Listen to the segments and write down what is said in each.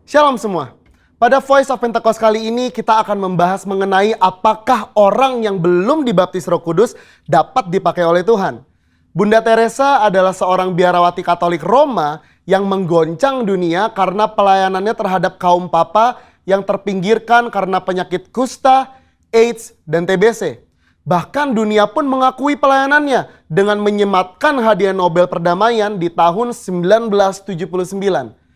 Shalom semua. Pada Voice of Pentecost kali ini kita akan membahas mengenai apakah orang yang belum dibaptis Roh Kudus dapat dipakai oleh Tuhan. Bunda Teresa adalah seorang biarawati Katolik Roma yang menggoncang dunia karena pelayanannya terhadap kaum papa yang terpinggirkan karena penyakit kusta, AIDS, dan TBC. Bahkan dunia pun mengakui pelayanannya dengan menyematkan hadiah Nobel Perdamaian di tahun 1979.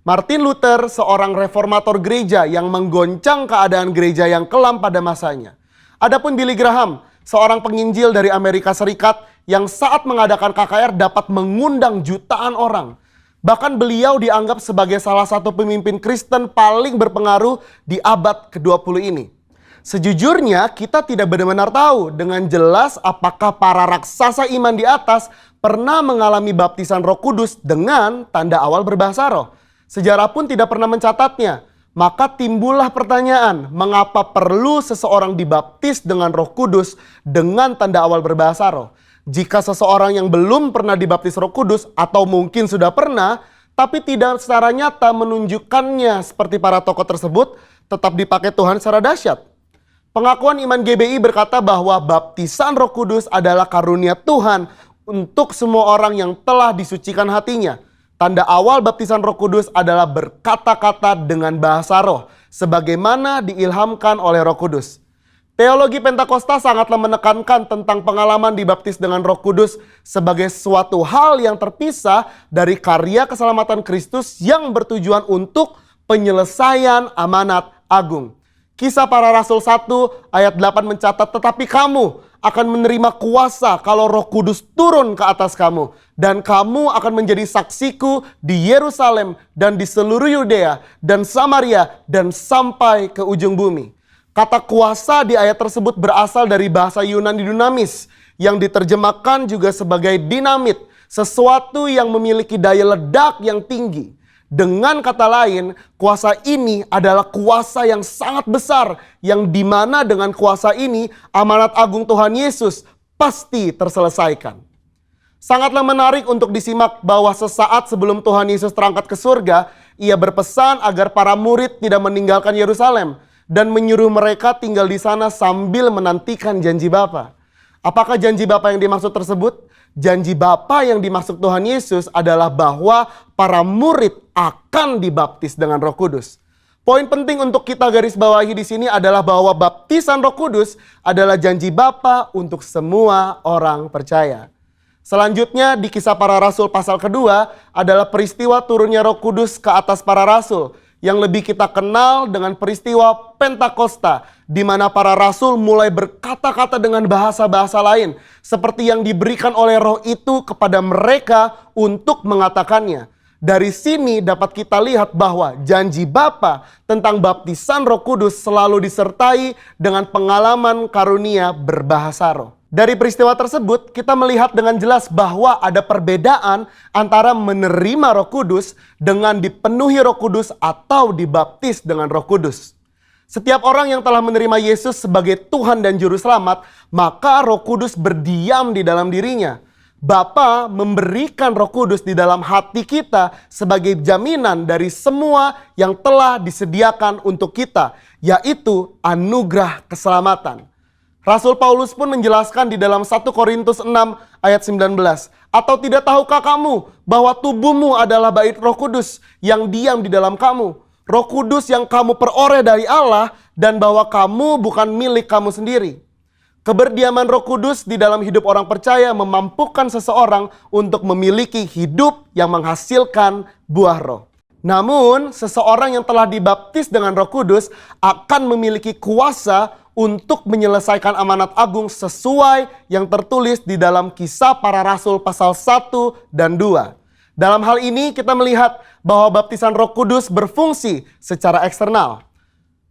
Martin Luther, seorang reformator gereja yang menggoncang keadaan gereja yang kelam pada masanya. Adapun Billy Graham, seorang penginjil dari Amerika Serikat yang saat mengadakan KKR dapat mengundang jutaan orang. Bahkan beliau dianggap sebagai salah satu pemimpin Kristen paling berpengaruh di abad ke-20 ini. Sejujurnya kita tidak benar-benar tahu dengan jelas apakah para raksasa iman di atas pernah mengalami baptisan Roh Kudus dengan tanda awal berbahasa roh. Sejarah pun tidak pernah mencatatnya. Maka timbullah pertanyaan, mengapa perlu seseorang dibaptis dengan Roh Kudus dengan tanda awal berbahasa roh? Jika seseorang yang belum pernah dibaptis Roh Kudus atau mungkin sudah pernah, tapi tidak secara nyata menunjukkannya seperti para tokoh tersebut, tetap dipakai Tuhan secara dahsyat. Pengakuan Iman GBI berkata bahwa baptisan Roh Kudus adalah karunia Tuhan untuk semua orang yang telah disucikan hatinya. Tanda awal baptisan Roh Kudus adalah berkata-kata dengan bahasa roh, sebagaimana diilhamkan oleh Roh Kudus. Teologi Pentakosta sangatlah menekankan tentang pengalaman dibaptis dengan Roh Kudus sebagai suatu hal yang terpisah dari karya keselamatan Kristus yang bertujuan untuk penyelesaian amanat agung. Kisah Para Rasul 1 ayat 8 mencatat, tetapi kamu akan menerima kuasa kalau Roh Kudus turun ke atas kamu. Dan kamu akan menjadi saksiku di Yerusalem dan di seluruh Yudea dan Samaria dan sampai ke ujung bumi. Kata kuasa di ayat tersebut berasal dari bahasa Yunani dunamis yang diterjemahkan juga sebagai dinamit, sesuatu yang memiliki daya ledak yang tinggi. Dengan kata lain, kuasa ini adalah kuasa yang sangat besar, yang dimana dengan kuasa ini amanat agung Tuhan Yesus pasti terselesaikan. Sangatlah menarik untuk disimak bahwa sesaat sebelum Tuhan Yesus terangkat ke surga, ia berpesan agar para murid tidak meninggalkan Yerusalem dan menyuruh mereka tinggal di sana sambil menantikan janji Bapa. Apakah janji Bapa yang dimaksud tersebut? Janji Bapa yang dimaksud Tuhan Yesus adalah bahwa para murid akan dibaptis dengan Roh Kudus. Poin penting untuk kita garis bawahi di sini adalah bahwa baptisan Roh Kudus adalah janji Bapa untuk semua orang percaya. Selanjutnya di Kisah Para Rasul pasal kedua adalah peristiwa turunnya Roh Kudus ke atas para rasul, yang lebih kita kenal dengan peristiwa Pentakosta, di mana para rasul mulai berkata-kata dengan bahasa-bahasa lain, seperti yang diberikan oleh Roh itu kepada mereka untuk mengatakannya. Dari sini dapat kita lihat bahwa janji Bapa tentang baptisan Roh Kudus selalu disertai dengan pengalaman karunia berbahasa roh. Dari peristiwa tersebut, kita melihat dengan jelas bahwa ada perbedaan antara menerima Roh Kudus dengan dipenuhi Roh Kudus atau dibaptis dengan Roh Kudus. Setiap orang yang telah menerima Yesus sebagai Tuhan dan Juru Selamat, maka Roh Kudus berdiam di dalam dirinya. Bapa memberikan Roh Kudus di dalam hati kita sebagai jaminan dari semua yang telah disediakan untuk kita, yaitu anugerah keselamatan. Rasul Paulus pun menjelaskan di dalam 1 Korintus 6 ayat 19. Atau tidak tahukah kamu bahwa tubuhmu adalah bait Roh Kudus yang diam di dalam kamu? Roh Kudus yang kamu peroleh dari Allah dan bahwa kamu bukan milik kamu sendiri. Keberdiaman Roh Kudus di dalam hidup orang percaya memampukan seseorang untuk memiliki hidup yang menghasilkan buah roh. Namun, seseorang yang telah dibaptis dengan Roh Kudus akan memiliki kuasa untuk menyelesaikan amanat agung sesuai yang tertulis di dalam Kisah Para Rasul pasal 1 dan 2. Dalam hal ini kita melihat bahwa baptisan Roh Kudus berfungsi secara eksternal.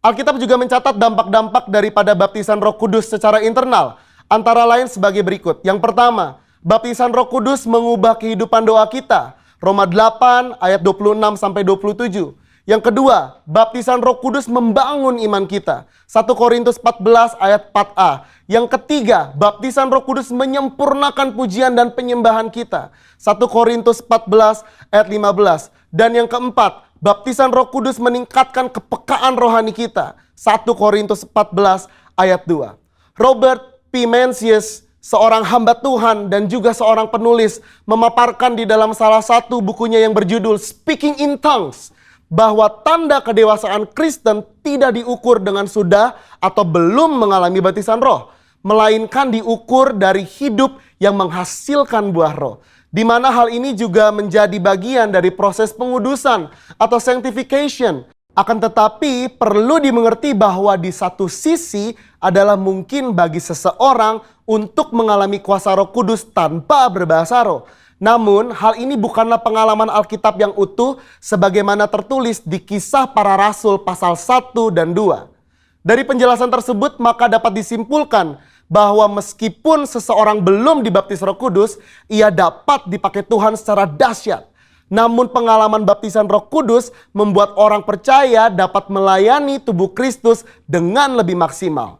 Alkitab juga mencatat dampak-dampak daripada baptisan Roh Kudus secara internal, antara lain sebagai berikut. Yang pertama, baptisan Roh Kudus mengubah kehidupan doa kita. Roma 8 ayat 26-27. Yang kedua, baptisan Roh Kudus membangun iman kita. 1 Korintus 14 ayat 4a. Yang ketiga, baptisan Roh Kudus menyempurnakan pujian dan penyembahan kita. 1 Korintus 14 ayat 15. Dan yang keempat, Baptisan Roh Kudus meningkatkan kepekaan rohani kita. 1 Korintus 14 ayat 2. Robert P. Mencius, seorang hamba Tuhan dan juga seorang penulis, memaparkan di dalam salah satu bukunya yang berjudul Speaking in Tongues, bahwa tanda kedewasaan Kristen tidak diukur dengan sudah atau belum mengalami baptisan roh, melainkan diukur dari hidup yang menghasilkan buah roh. Di mana hal ini juga menjadi bagian dari proses pengudusan atau sanctification. Akan tetapi perlu dimengerti bahwa di satu sisi adalah mungkin bagi seseorang untuk mengalami kuasa Roh Kudus tanpa berbahasa roh. Namun hal ini bukanlah pengalaman Alkitab yang utuh sebagaimana tertulis di Kisah Para Rasul pasal 1 dan 2. Dari penjelasan tersebut maka dapat disimpulkan bahwa meskipun seseorang belum dibaptis Roh Kudus, ia dapat dipakai Tuhan secara dahsyat. Namun pengalaman baptisan Roh Kudus membuat orang percaya dapat melayani tubuh Kristus dengan lebih maksimal.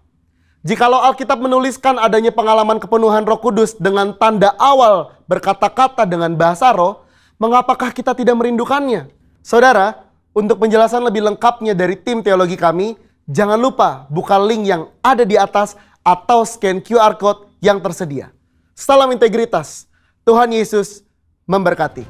Jikalau Alkitab menuliskan adanya pengalaman kepenuhan Roh Kudus dengan tanda awal berkata-kata dengan bahasa roh, mengapakah kita tidak merindukannya? Saudara, untuk penjelasan lebih lengkapnya dari tim teologi kami, jangan lupa buka link yang ada di atas atau scan QR Code yang tersedia. Salam integritas. Tuhan Yesus memberkati.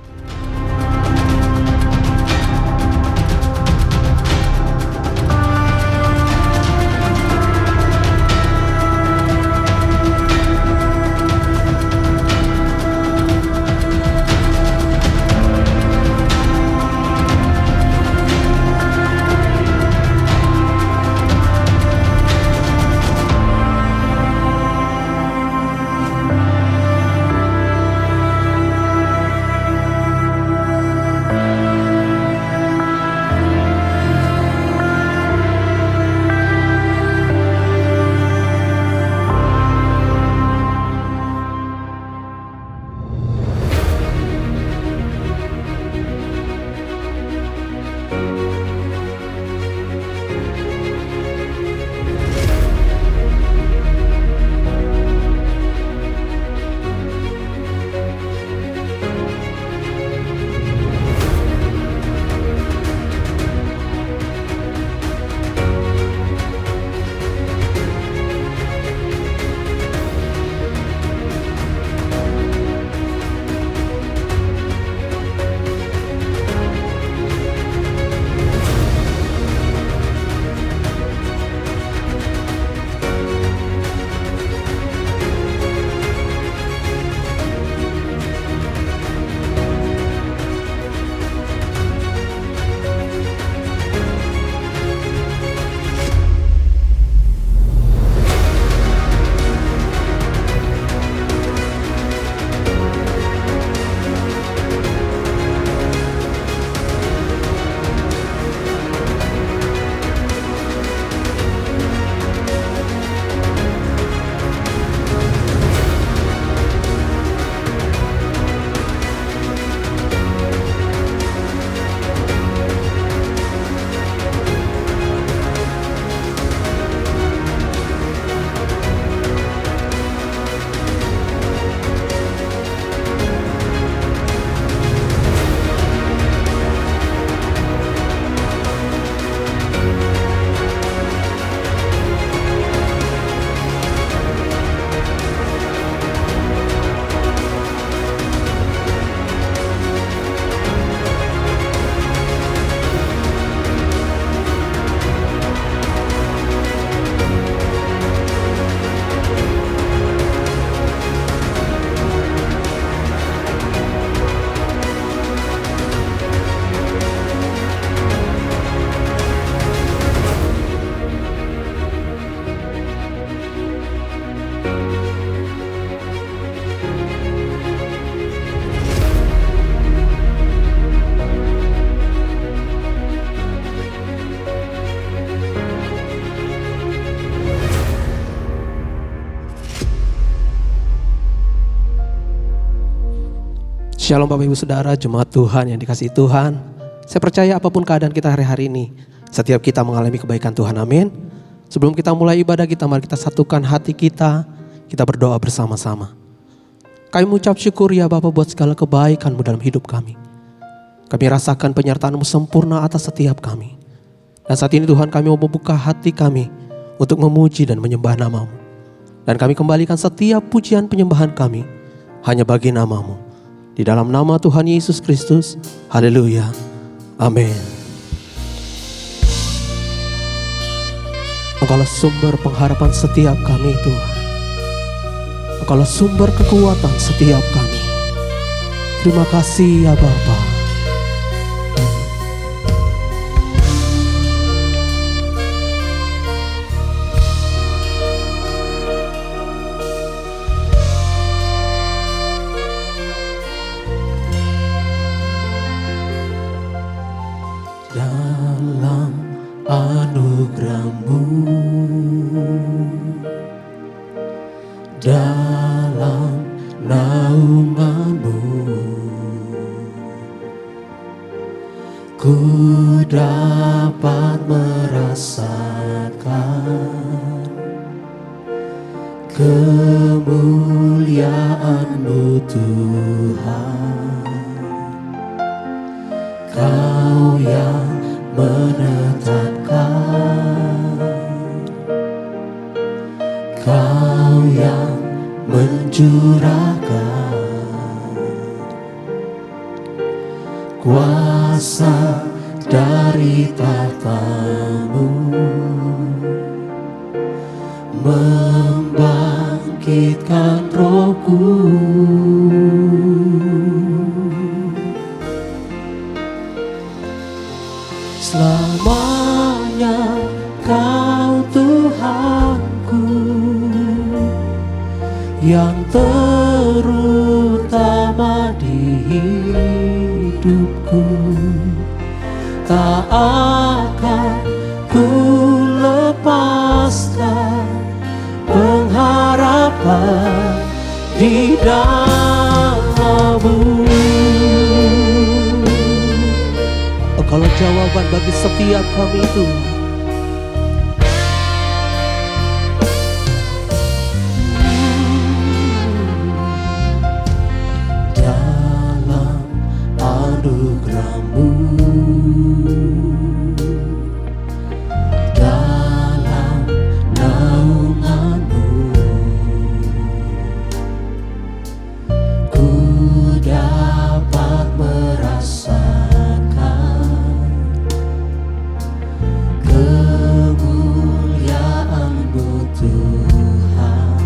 Shalom Bapak Ibu Saudara, jemaat Tuhan yang dikasihi Tuhan. Saya percaya apapun keadaan kita hari-hari ini, setiap kita mengalami kebaikan Tuhan, amin. Sebelum kita mulai ibadah kita, mari kita satukan hati kita berdoa bersama-sama. Kami mengucap syukur ya Bapa buat segala kebaikan-Mu dalam hidup kami. Kami rasakan penyertaan-Mu sempurna atas setiap kami. Dan saat ini Tuhan, kami mau membuka hati kami untuk memuji dan menyembah nama-Mu. Dan kami kembalikan setiap pujian penyembahan kami hanya bagi nama-Mu. Di dalam nama Tuhan Yesus Kristus. Haleluya. Amin. Engkaulah sumber pengharapan setiap kami Tuhan. Engkaulah sumber kekuatan setiap kami. Terima kasih ya Bapa. Dalam anugerah-Mu, dalam naungan-Mu, ku dapat merasakan kemuliaan-Mu Tuhan. Kau yang menetapkan, Kau yang mencurahkan kuasa dari tahta-Mu, membangkitkan Roh-Ku. Selamanya Kau Tuhanku, yang terutama di hidupku. Tak akan ku lepaskan pengharapan di dalam-Mu. Kalau jawaban bagi setiap kami itu, dalam anugerah-Mu, dalam naungan-Mu, ku dapat merasakan kemuliaan-Mu Tuhan.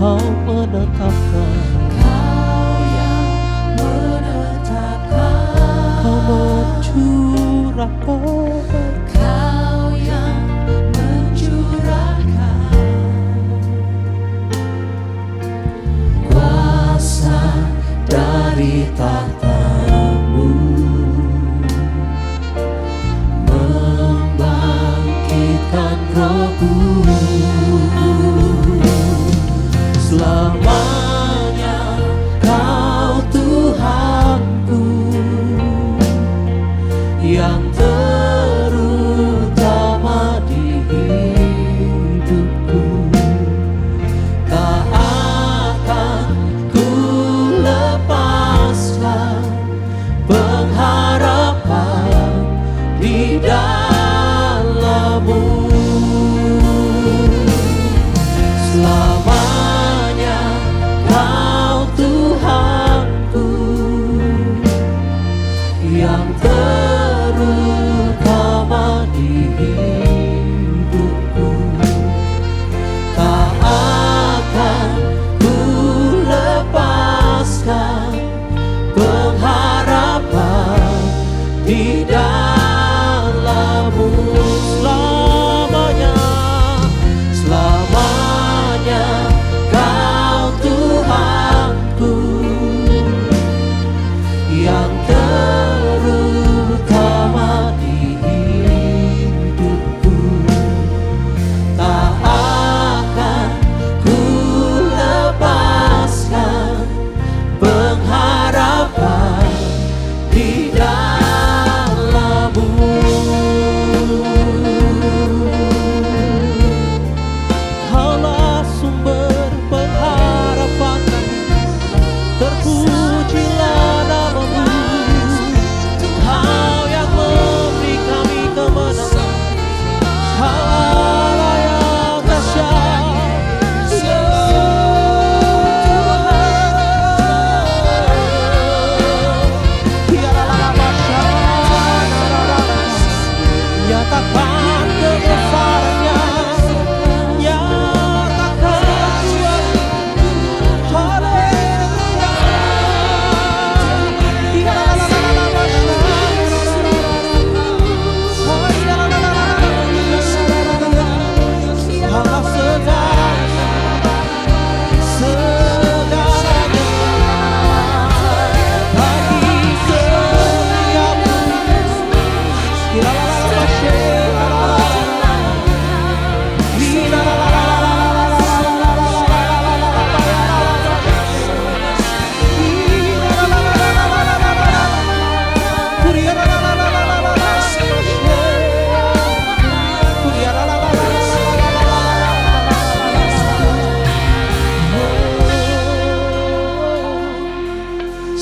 Kau menetapkan, Kau yang menetapkan, Kau mencurahkan, Kau yang mencurahkan kuasa dari tahta-Mu, membangkitkan Roh-Ku. Selamanya Kau Tuhanku, yang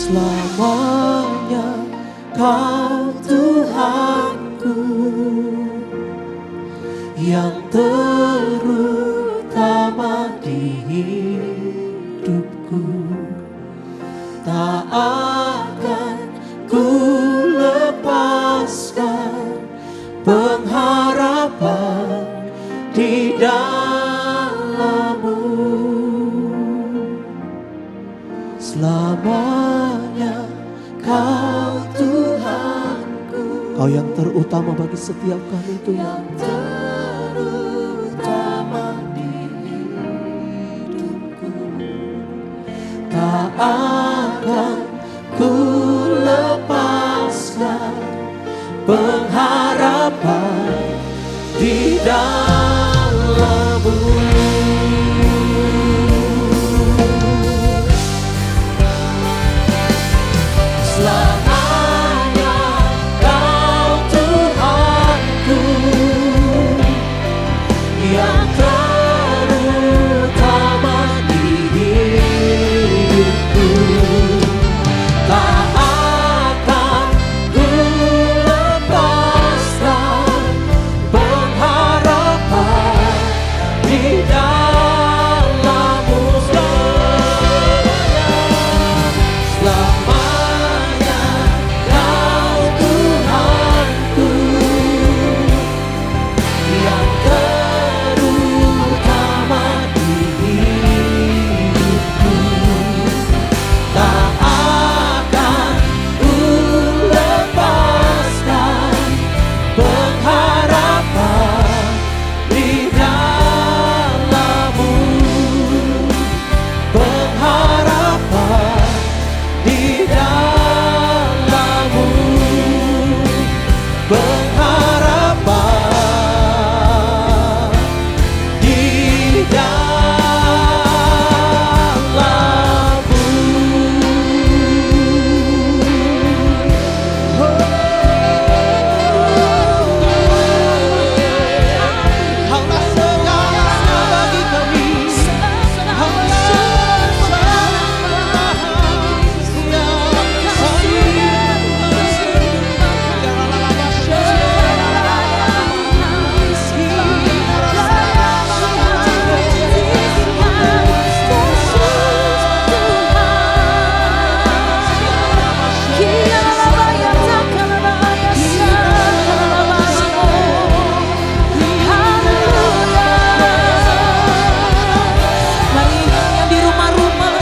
Selamanya Kau Tuhanku, yang terutama di hidupku. Tak akan ku lepaskan pengharapan di dalam-Mu. Selamanya Kau Tuhanku, Kau yang terutama bagi setiap kami Tuhan. Yang terutama di hidupku. Tak akan ku lepaskan pengharapan di dalam-Mu. Selamanya Kau Tuhanku, yang terutama di hidupku. Tak akan ku lepaskan pengharapan di dalam-Mu. Selamanya Kau Tuhanku, yang terutama di hidupku. Tak akan ku lepaskan pengharapan di dalam-Mu. Pengharapan di dalam-Mu. Pengharapan di dalam-Mu. Kaulah segalanya bagi kami. Mari yang di rumah-rumah,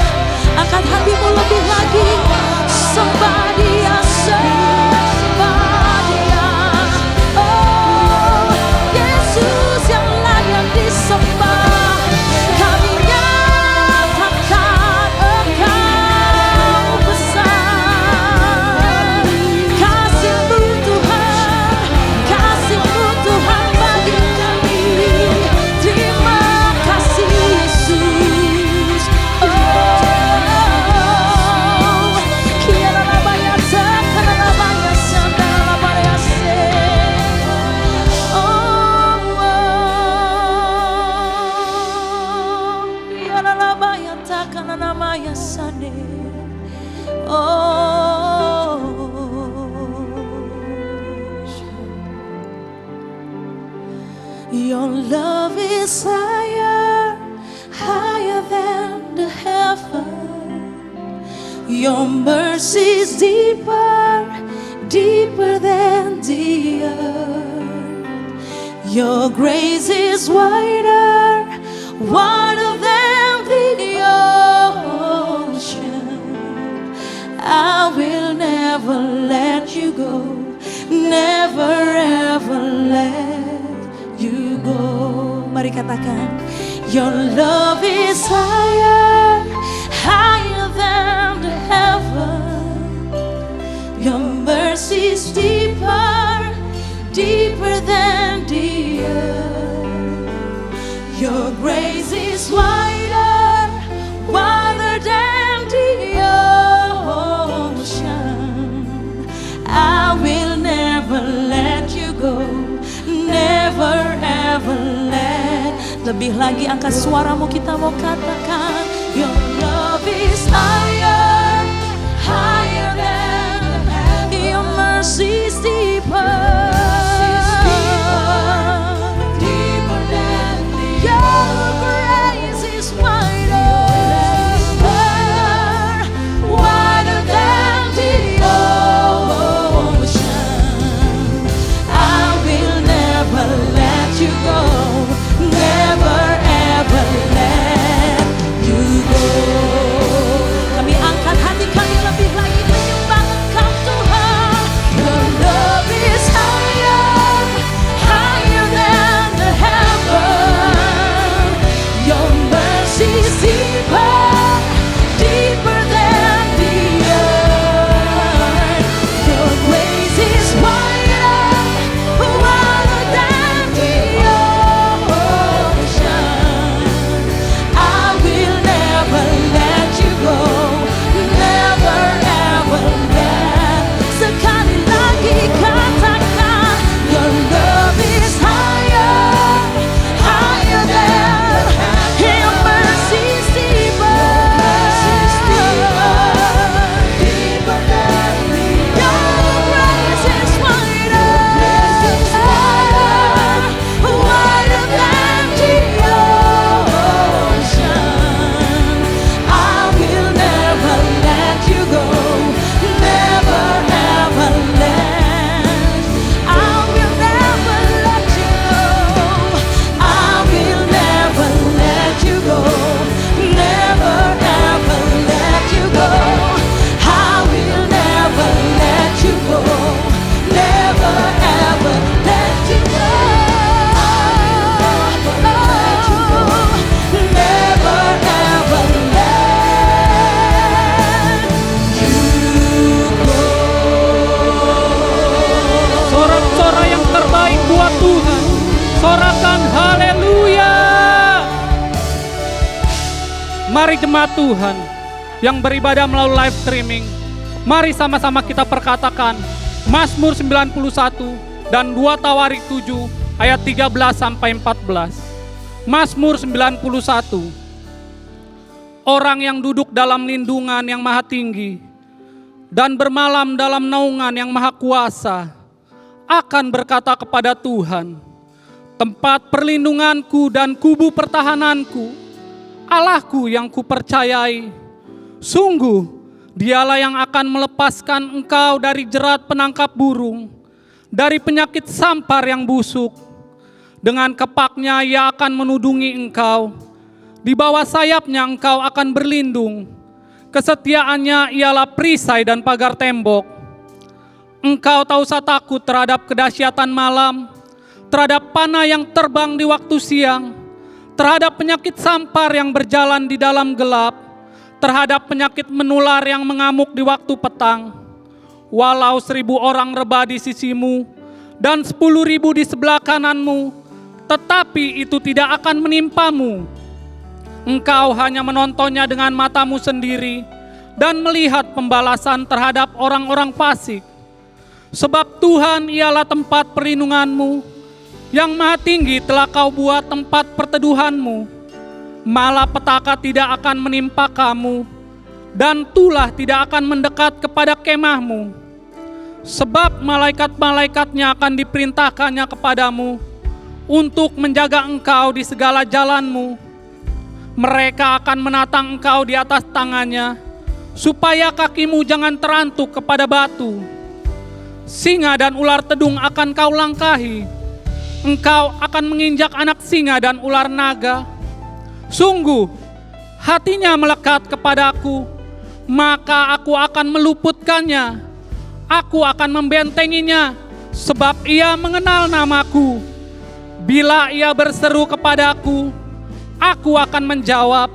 angkat hatimu lebih lagi. Sembah Dia, sembah Dia. Oh, Yesus yang layak disembah. Kami nyatakan Engkau besar. Kasih-Mu Tuhan, kasih-Mu Tuhan bagi kami. Terima kasih Yesus. Your love is higher, higher than the heaven. Your mercy is deeper, deeper than the earth. Your grace is wider, wider than the ocean. I will never let you go, never ever let you go. Mari katakan, your love is higher, higher than the heaven. Your mercy is deeper, deeper than the earth. Your grace is wider, wider than the ocean. I will never let you go, never ever let. Lebih lagi angkat suaramu, kita mau katakan, your love is higher, higher. Mari jemaat Tuhan yang beribadah melalui live streaming, mari sama-sama kita perkatakan Mazmur 91 dan 2 Tawarik 7 ayat 13 sampai 14. Mazmur 91. Orang yang duduk dalam lindungan yang maha tinggi dan bermalam dalam naungan yang maha kuasa akan berkata kepada Tuhan, tempat perlindunganku dan kubu pertahananku, Allahku yang kupercayai. Sungguh, Dialah yang akan melepaskan engkau dari jerat penangkap burung, dari penyakit sampar yang busuk. Dengan kepaknya Ia akan menudungi engkau. Di bawah sayapnya engkau akan berlindung. Kesetiaannya ialah perisai dan pagar tembok. Engkau tak usah takut terhadap kedahsyatan malam, terhadap panah yang terbang di waktu siang, terhadap penyakit sampar yang berjalan di dalam gelap, terhadap penyakit menular yang mengamuk di waktu petang. Walau 1.000 orang rebah di sisimu dan 10.000 di sebelah kananmu, tetapi itu tidak akan menimpamu. Engkau hanya menontonnya dengan matamu sendiri dan melihat pembalasan terhadap orang-orang fasik. Sebab Tuhan ialah tempat perlindunganmu, yang maha tinggi telah kau buat tempat perteduhanmu. Malapetaka tidak akan menimpa kamu, dan tulah tidak akan mendekat kepada kemahmu. Sebab malaikat-malaikatnya akan diperintahkannya kepadamu untuk menjaga engkau di segala jalanmu. Mereka akan menatang engkau di atas tangannya, supaya kakimu jangan terantuk kepada batu. Singa dan ular tedung akan kau langkahi. Engkau akan menginjak anak singa dan ular naga. Sungguh, hatinya melekat kepadaku, maka aku akan meluputkannya. Aku akan membentenginya, sebab ia mengenal namaku. Bila ia berseru kepadaku, aku akan menjawab.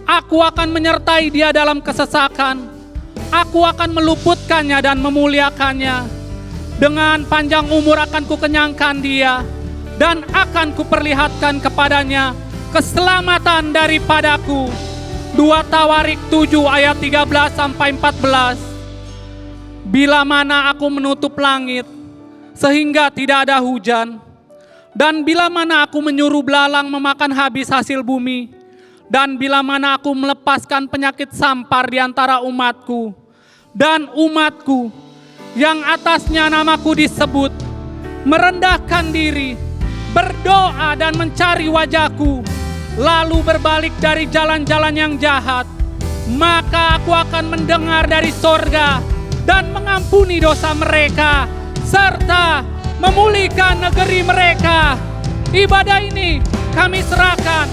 Aku akan menyertai dia dalam kesesakan. Aku akan meluputkannya dan memuliakannya. Dengan panjang umur akan kukenyangkan dia, dan akan kuperlihatkan kepadanya keselamatan daripadaku. 2 Tawarik 7 ayat 13 sampai 14. Bila mana aku menutup langit sehingga tidak ada hujan, dan bila mana aku menyuruh belalang memakan habis hasil bumi, dan bila mana aku melepaskan penyakit sampar di antara umatku, dan umatku yang atasnya namaku disebut merendahkan diri, berdoa dan mencari wajahku, lalu berbalik dari jalan-jalan yang jahat, maka aku akan mendengar dari sorga dan mengampuni dosa mereka, serta memulihkan negeri mereka. Ibadah ini kami serahkan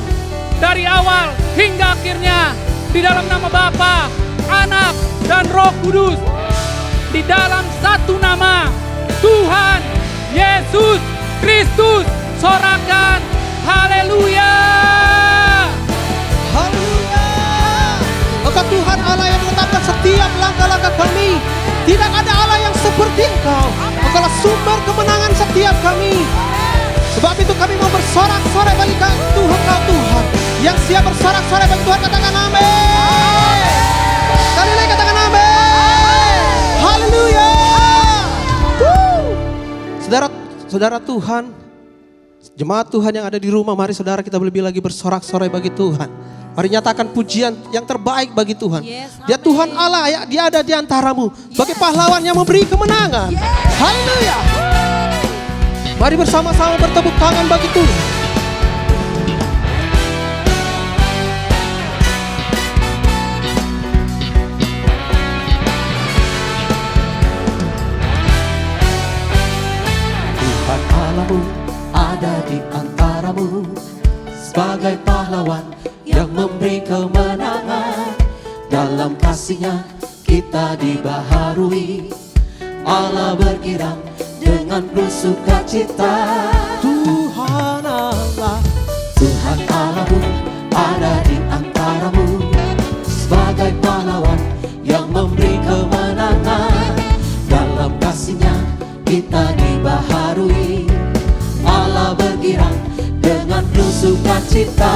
dari awal hingga akhirnya di dalam nama Bapa, Anak, dan Roh Kudus, di dalam satu nama, Tuhan Yesus Kristus. Sorakan haleluya. Haleluya. Maka Tuhan Allah yang menetapkan setiap langkah-langkah kami. Tidak ada Allah yang seperti Engkau. Engkaulah sumber kemenangan setiap kami. Sebab itu kami mau bersorak-sorai bagi Tuhan, Kau Tuhan. Yang siap bersorak-sorai bagi Tuhan, katakan amin. Sekali lagi katakan amin. Haleluya. Saudara Tuhan, jemaat Tuhan yang ada di rumah, mari saudara kita lebih lagi bersorak-sorai bagi Tuhan. Mari nyatakan pujian yang terbaik bagi Tuhan. Dia Tuhan Allah, ya, Dia ada di antaramu sebagai pahlawan yang memberi kemenangan. Haleluya. Mari bersama-sama bertepuk tangan bagi Tuhan. Tuhan Allahmu ada di antaramu sebagai pahlawan yang memberi kemenangan. Dalam kasih-Nya kita dibaharui. Allah bergirang dengan penuh sukacita. Tuhan Allah, Tuhan Allahmu ada di antaramu sebagai pahlawan yang memberi kemenangan. Dalam kasih-Nya kita dibaharui. Allah bergirang dengan penuh sukacita.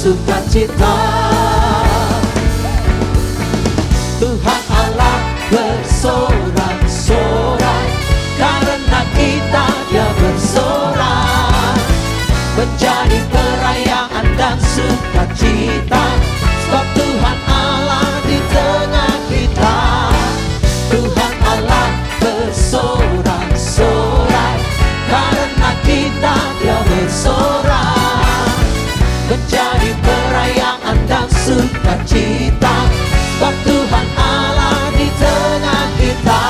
bersukacita. Tuhan Allah bersorak-sorai, karena kita Dia bersorak, menjadi perayaan dan sukacita, sebab Tuhan Allah di tengah kita. Tuhan Allah bersorak-sorai, karena kita Dia bersorak, menjadi perayaan dan sukacita, sebab Tuhan Allah di tengah kita.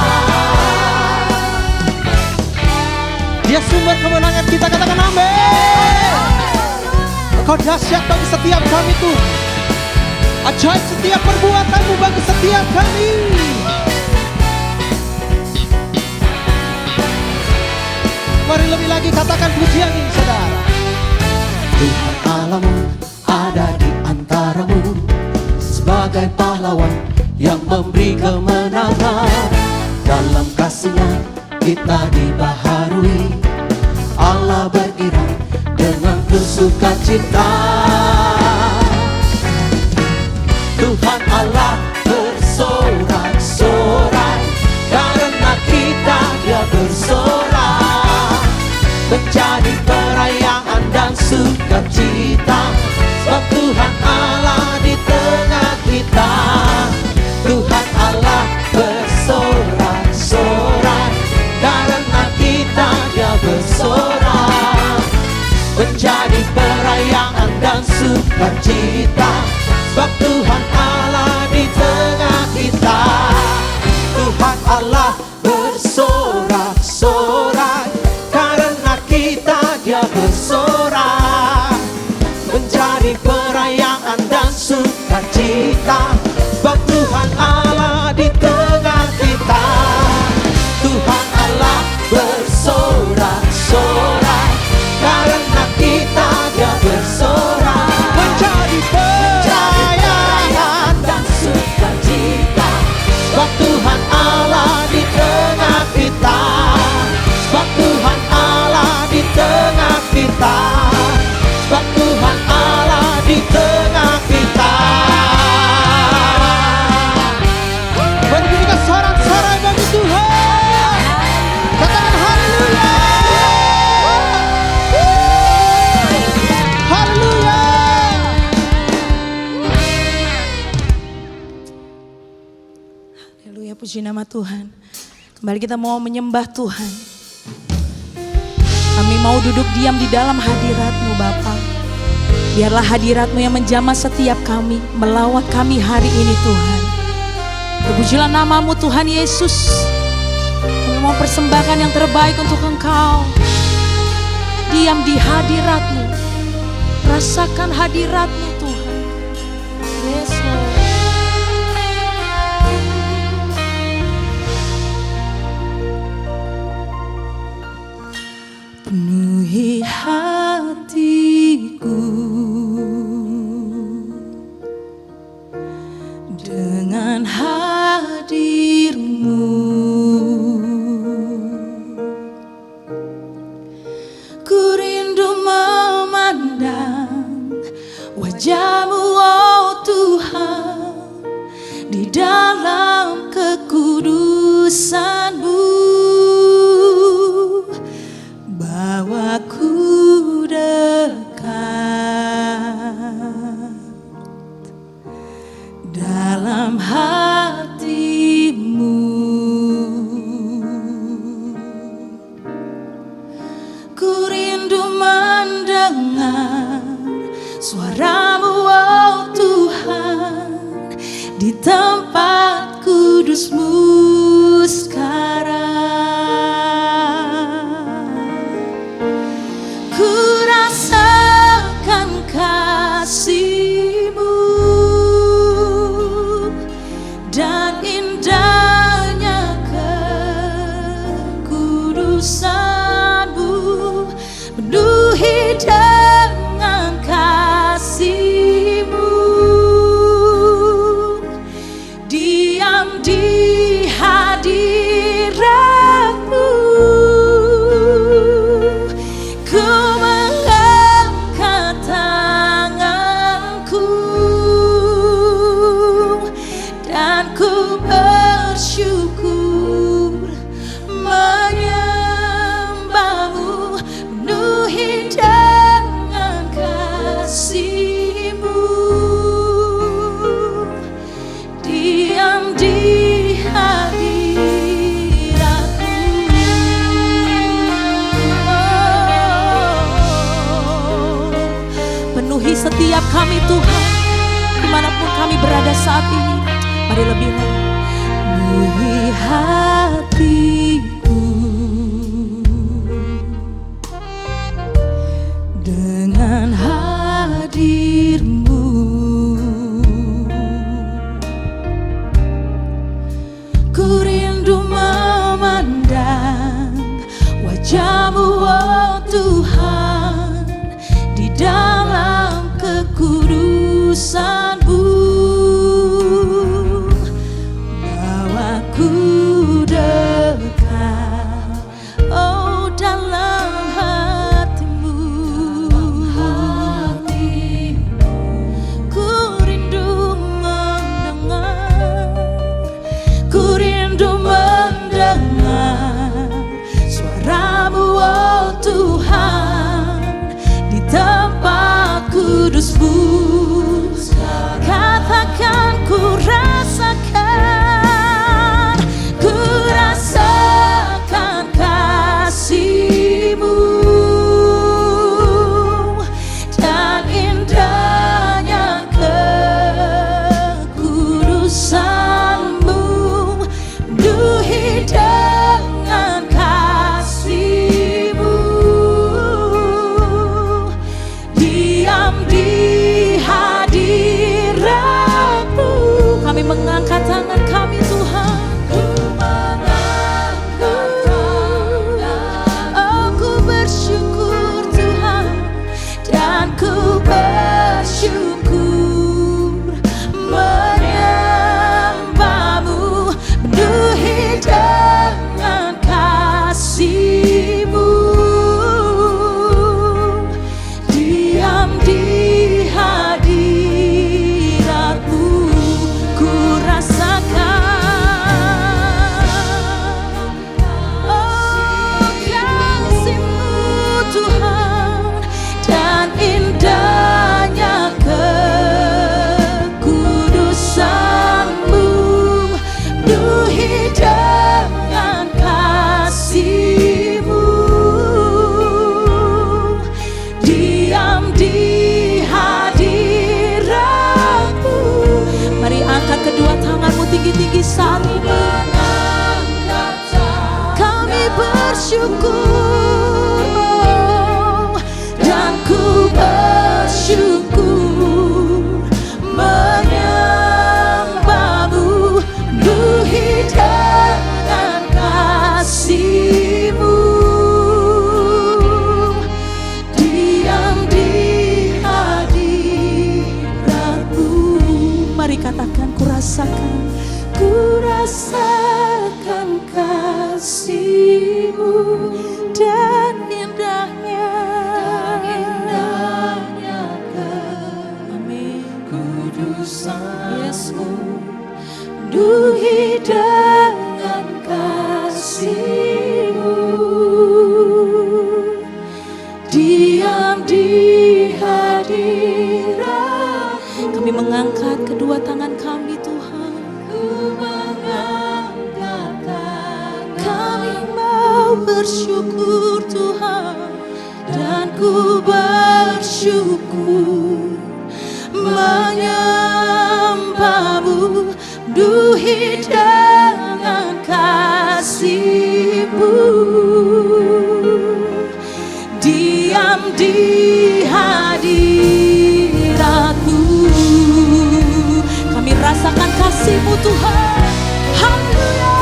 Dia sumber kemenangan kita, katakan amin. Engkau dahsyat bagi setiap kami Tuhan. Ajaib setiap perbuatanmu bagi setiap kami. Mari lebih lagi katakan pujian ini saudara. Tuhan Allahmu ada di antaramu, sebagai pahlawan yang memberi kemenangan. Dalam kasih-Nya kita dibaharui, Allah berirang dengan bersukacita. Tuhan Allah bersorak-sorai, karena kita Dia bersorak, menjadi perayaan dan sukacita, sebab Tuhan Allah di tengah kita. Tuhan Allah bersorak-sorai, karena kita Dia bersorak, menjadi perayaan dan sukacita, sebab Tuhan Allah di tengah kita. Tuhan Allah bersorak-sorai, karena kita Dia bersorak, menjadi perayaan dan sukacita, sebab Tuhan Allah di tengah kita. Tuhan Allah bersorak-sorai, karena kita Dia bersorak, menjadi perayaan dan sukacita, sebab Tuhan Allah di tengah kita. Sebab Tuhan Allah di tengah kita. Sebab Tuhan Allah di tengah kita. Berbunyikan sorak-sorai bagi Tuhan. Katakan haleluya. Haleluya. Haleluya, puji nama Tuhan. Kembali kita mau menyembah Tuhan. Kami mau duduk diam di dalam hadirat-Mu Bapa. Biarlah hadirat-Mu yang menjamah setiap kami, melawat kami hari ini Tuhan. Terpujilah nama-Mu Tuhan Yesus. Kami mau persembahkan yang terbaik untuk Engkau. Diam di hadirat-Mu. Rasakan hadirat-Mu Tuhan. Yesus. Penuhi hatiku dengan hadir-Mu. Ku rindu memandang wajah-Mu, oh Tuhan, di dalam kekudusan-Mu. Bawaku dekat dalam hati-Mu. Ku rindu mendengar suara-Mu, oh Tuhan, di tempat kudus-Mu sekarang. Ku rasakan kasih-Mu dan indahnya kekudusan-Mu, penuhi dengan kasih-Mu. Diam di setiap kami Tuhan. Dimanapun kami berada saat ini, mari lebih lagi penuhi hatiku dengan hadir-Mu. Ku rindu memandang wajah-Mu, oh Tuhan, di dalam kekudusan-Mu. Bawaku dekat, oh dalam hati-Mu. Ku rindu mendengar, ku rindu mendengar suara-Mu, oh Tuhan, di tempat kudus-Mu. Katakan ku rasakan, ku rasakan kasih-Mu dan indahnya kekudusan-Mu. Duhi dengan kasih-Mu, diam di hadirat-Mu. Kami mengangkat tangan kami Tuhan. Aku bersyukur Tuhan, dan ku bersyukur menyembah-Mu, memenuhi dengan kasih-Mu. Diam di hadirat-Mu, ku rasakan, oh kasih-Mu Tuhan, dan indahnya kekudusan-Mu. Penuhi dengan kasih-Mu, diam di hadirat-Mu. Mari angkat kedua tanganmu tinggi-tinggi saat ini. Kami bersyukur, oh, dan ku bersyukur menyembah-Mu, penuhi dengan kasih-Mu. Diam di hadirat-Mu. Mari katakan, ku rasakan kasih-Mu dan indahnya kekudusan-Mu. Duhi dengan kasih-Mu, diam di hadirat. Kami mengangkat kedua tangan kami Tuhan. Kami mau bersyukur Tuhan, dan ku bersyukur menyembah-Mu, duhi dengan kasih-Mu. Diam di hadirat-Mu, kami rasakan kasih-Mu Tuhan. Haleluya.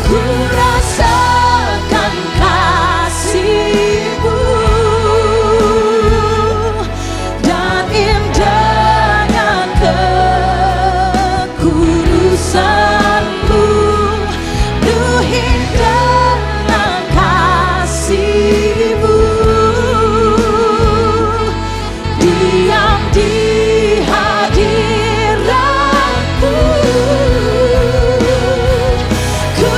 Ku rasakan kasih-Mu dan indahnya kekudusan-Mu. Duhi dengan kasih-Mu, diam di hadirat-Mu. Ku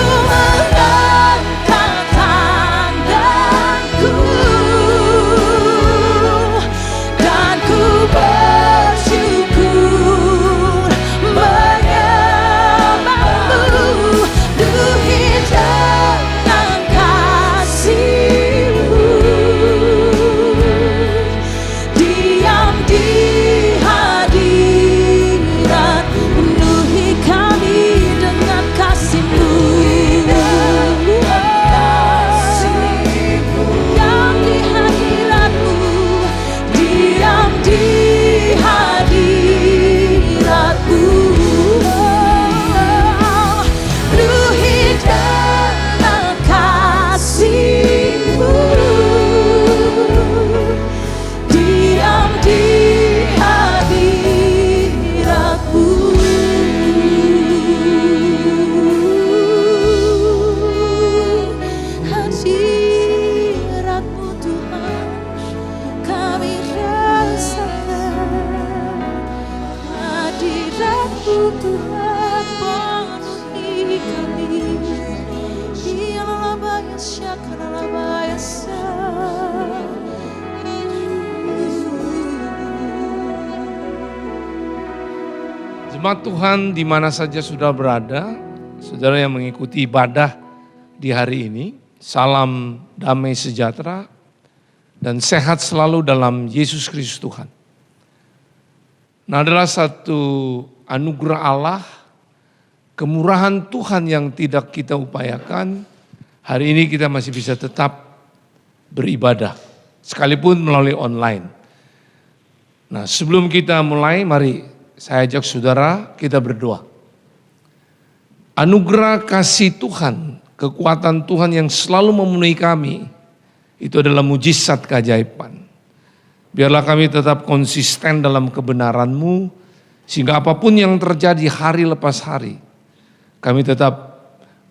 Jemaat Tuhan di mana saja sudah berada, saudara yang mengikuti ibadah di hari ini, salam damai sejahtera dan sehat selalu dalam Yesus Kristus Tuhan. Nah, adalah satu anugerah Allah, kemurahan Tuhan yang tidak kita upayakan, hari ini kita masih bisa tetap beribadah, sekalipun melalui online. Nah, sebelum kita mulai, mari saya ajak saudara kita berdoa. Anugerah kasih Tuhan, kekuatan Tuhan yang selalu memenuhi kami, itu adalah mujizat keajaiban. Biarlah kami tetap konsisten dalam kebenaran-Mu, sehingga apapun yang terjadi hari lepas hari, kami tetap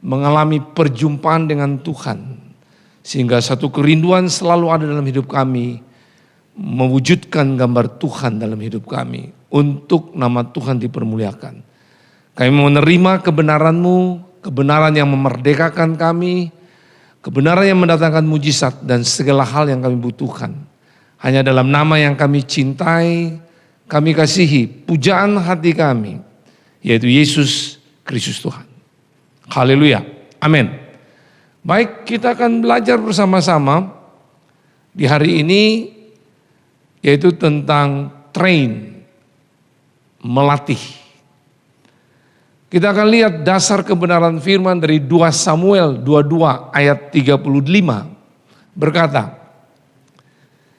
mengalami perjumpaan dengan Tuhan, sehingga satu kerinduan selalu ada dalam hidup kami, mewujudkan gambar Tuhan dalam hidup kami, untuk nama Tuhan dipermuliakan. Kami menerima kebenaran-Mu, kebenaran yang memerdekakan kami, kebenaran yang mendatangkan mujizat dan segala hal yang kami butuhkan. Hanya dalam nama yang kami cintai, kami kasihi, pujaan hati kami, yaitu Yesus Kristus Tuhan. Haleluya, amin. Baik, kita akan belajar bersama-sama di hari ini, yaitu tentang train, melatih. Kita akan lihat dasar kebenaran firman dari 2 Samuel 22 ayat 35 berkata,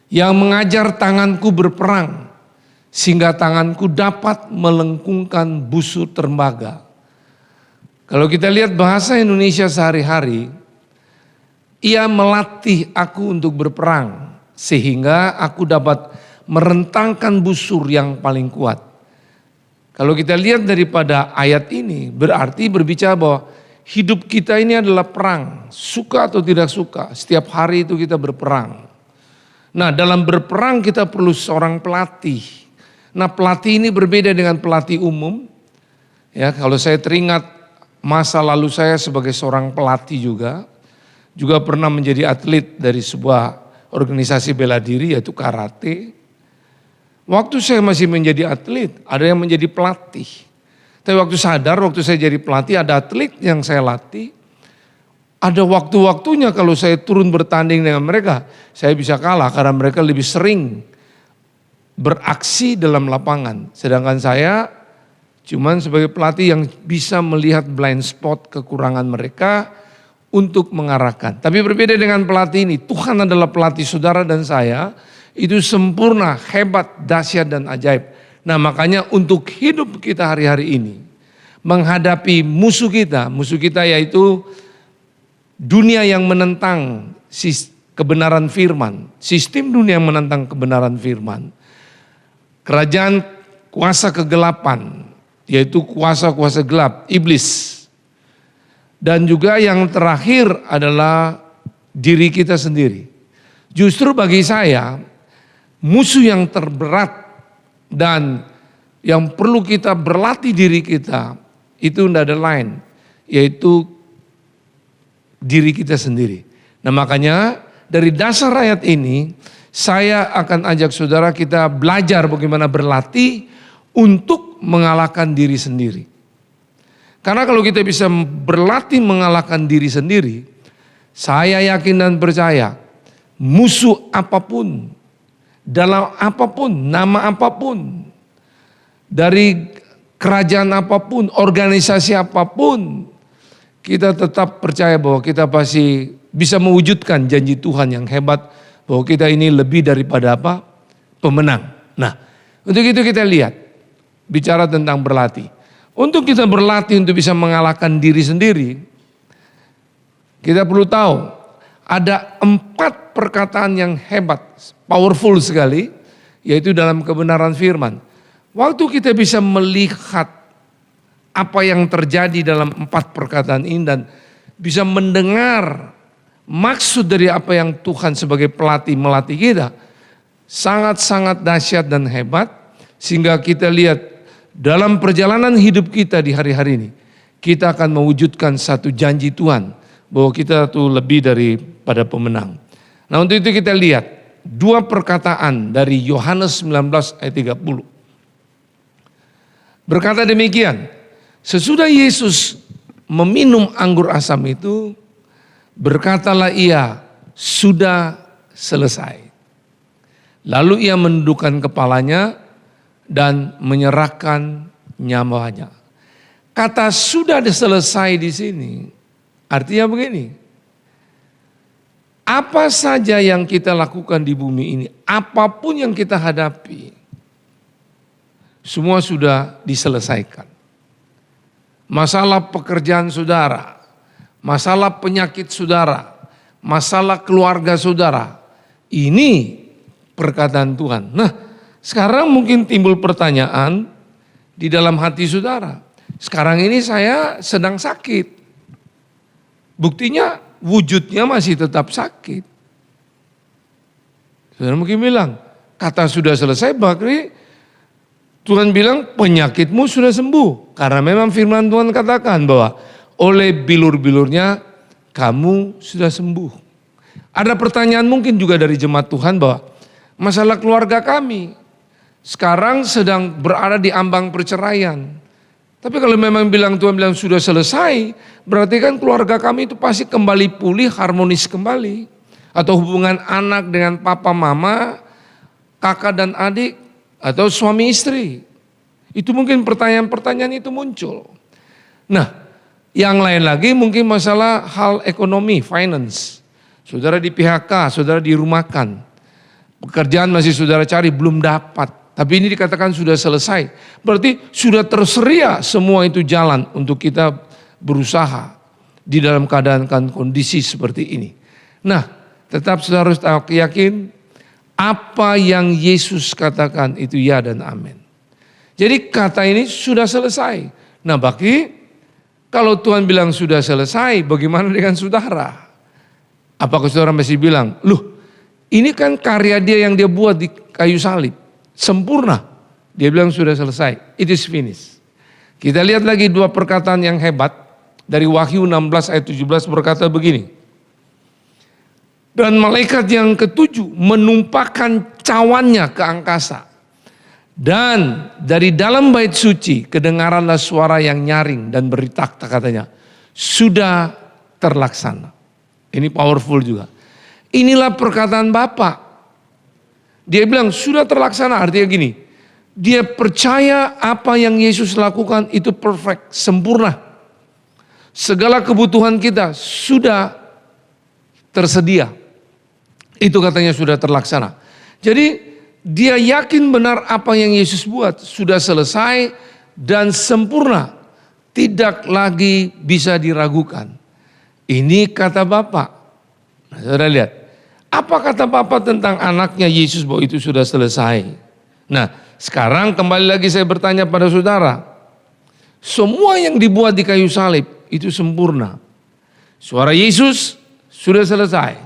yang mengajar tanganku berperang sehingga tanganku dapat melengkungkan busur tembaga. Kalau kita lihat bahasa Indonesia sehari-hari, ia melatih aku untuk berperang sehingga aku dapat merentangkan busur yang paling kuat. Kalau kita lihat daripada ayat ini, berarti berbicara bahwa hidup kita ini adalah perang, suka atau tidak suka, setiap hari itu kita berperang. Nah, dalam berperang kita perlu seorang pelatih. Nah, pelatih ini berbeda dengan pelatih umum. Ya, kalau saya teringat masa lalu saya sebagai seorang pelatih juga pernah menjadi atlet dari sebuah organisasi bela diri yaitu karate. Waktu saya masih menjadi atlet, ada yang menjadi pelatih. Tapi waktu saya jadi pelatih, ada atlet yang saya latih. Ada waktu-waktunya kalau saya turun bertanding dengan mereka, saya bisa kalah karena mereka lebih sering beraksi dalam lapangan. Sedangkan saya cuman sebagai pelatih yang bisa melihat blind spot kekurangan mereka untuk mengarahkan. Tapi berbeda dengan pelatih ini, Tuhan adalah pelatih saudara dan saya, itu sempurna, hebat, dahsyat dan ajaib. Nah, makanya untuk hidup kita hari-hari ini, menghadapi musuh kita yaitu dunia yang menentang kebenaran firman, sistem dunia yang menentang kebenaran firman, kerajaan kuasa kegelapan, yaitu kuasa-kuasa gelap, iblis. Dan juga yang terakhir adalah diri kita sendiri. Justru bagi saya, musuh yang terberat dan yang perlu kita berlatih diri kita itu tidak ada lain, yaitu diri kita sendiri. Nah, makanya dari dasar ayat ini saya akan ajak saudara kita belajar bagaimana berlatih untuk mengalahkan diri sendiri. Karena kalau kita bisa berlatih mengalahkan diri sendiri, saya yakin dan percaya musuh apapun, dalam apapun, nama apapun, dari kerajaan apapun, organisasi apapun, kita tetap percaya bahwa kita pasti bisa mewujudkan janji Tuhan yang hebat, bahwa kita ini lebih daripada apa? Pemenang. Nah, untuk itu kita lihat, bicara tentang berlatih. Untuk kita berlatih untuk bisa mengalahkan diri sendiri, kita perlu tahu ada 4 perkataan yang hebat, powerful sekali, yaitu dalam kebenaran firman. Waktu kita bisa melihat apa yang terjadi dalam 4 perkataan ini dan bisa mendengar maksud dari apa yang Tuhan sebagai pelatih melatih kita, sangat-sangat dahsyat dan hebat, sehingga kita lihat dalam perjalanan hidup kita di hari-hari ini, kita akan mewujudkan satu janji Tuhan bahwa kita tuh lebih daripada pemenang. Nah, untuk itu kita lihat 2 perkataan dari Yohanes 19 ayat 30. berkata demikian, sesudah Yesus meminum anggur asam itu, berkatalah ia, sudah selesai. Lalu ia menundukkan kepalanya dan menyerahkan nyawanya. Kata sudah selesai di sini artinya begini. Apa saja yang kita lakukan di bumi ini, apapun yang kita hadapi, semua sudah diselesaikan. Masalah pekerjaan saudara, masalah penyakit saudara, masalah keluarga saudara, ini perkataan Tuhan. Nah, sekarang mungkin timbul pertanyaan di dalam hati saudara. Sekarang ini saya sedang sakit. Buktinya wujudnya masih tetap sakit. Saudara mungkin bilang, kata sudah selesai, Bakri, Tuhan bilang penyakitmu sudah sembuh. Karena memang firman Tuhan katakan bahwa oleh bilur-bilurnya kamu sudah sembuh. Ada pertanyaan mungkin juga dari jemaat Tuhan bahwa masalah keluarga kami sekarang sedang berada di ambang perceraian. Tapi kalau memang Tuhan bilang sudah selesai, berarti kan keluarga kami itu pasti kembali pulih, harmonis kembali. Atau hubungan anak dengan papa mama, kakak dan adik, atau suami istri. Itu mungkin pertanyaan-pertanyaan itu muncul. Nah, yang lain lagi mungkin masalah hal ekonomi, finance. Saudara di PHK, saudara dirumahkan. Pekerjaan masih saudara cari, belum dapat. Tapi ini dikatakan sudah selesai. Berarti sudah tersedia semua itu jalan untuk kita berusaha di dalam keadaan kondisi seperti ini. Nah, tetap saudara harus yakin apa yang Yesus katakan itu ya dan amin. Jadi kata ini sudah selesai. Nah, bagi kalau Tuhan bilang sudah selesai, bagaimana dengan saudara? Apakah saudara masih bilang, loh ini kan karya dia yang dia buat di kayu salib. Sempurna. Dia bilang sudah selesai. It is finished. Kita lihat lagi dua perkataan yang hebat. Dari Wahyu 16 ayat 17 berkata begini. Dan malaikat yang ketujuh menumpahkan cawannya ke angkasa. Dan dari dalam bait suci kedengaranlah suara yang nyaring dan beritak katanya. Sudah terlaksana. Ini powerful juga. Inilah perkataan Bapa. Dia bilang sudah terlaksana, artinya gini. Dia percaya apa yang Yesus lakukan itu perfect, sempurna. Segala kebutuhan kita sudah tersedia. Itu katanya sudah terlaksana. Jadi dia yakin benar apa yang Yesus buat sudah selesai dan sempurna. Tidak lagi bisa diragukan. Ini kata Bapa. Nah, saudara lihat. Apa kata Bapa tentang anaknya Yesus bahwa itu sudah selesai? Nah, sekarang kembali lagi saya bertanya pada saudara. Semua yang dibuat di kayu salib itu sempurna. Suara Yesus sudah selesai.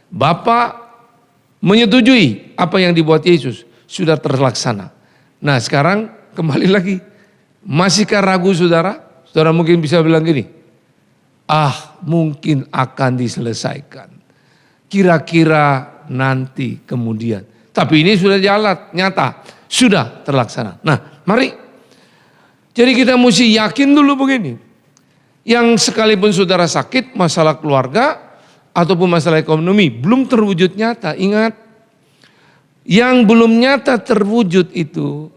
Bapa menyetujui apa yang dibuat Yesus sudah terlaksana. Nah, sekarang kembali lagi. Masihkah ragu saudara? Saudara mungkin bisa bilang gini. Mungkin akan diselesaikan. Kira-kira nanti kemudian. Tapi ini sudah jalan, nyata. Sudah terlaksana. Nah, mari. Jadi kita mesti yakin dulu begini. Yang sekalipun saudara sakit, masalah keluarga, ataupun masalah ekonomi, belum terwujud nyata. Ingat, yang belum nyata terwujud itu,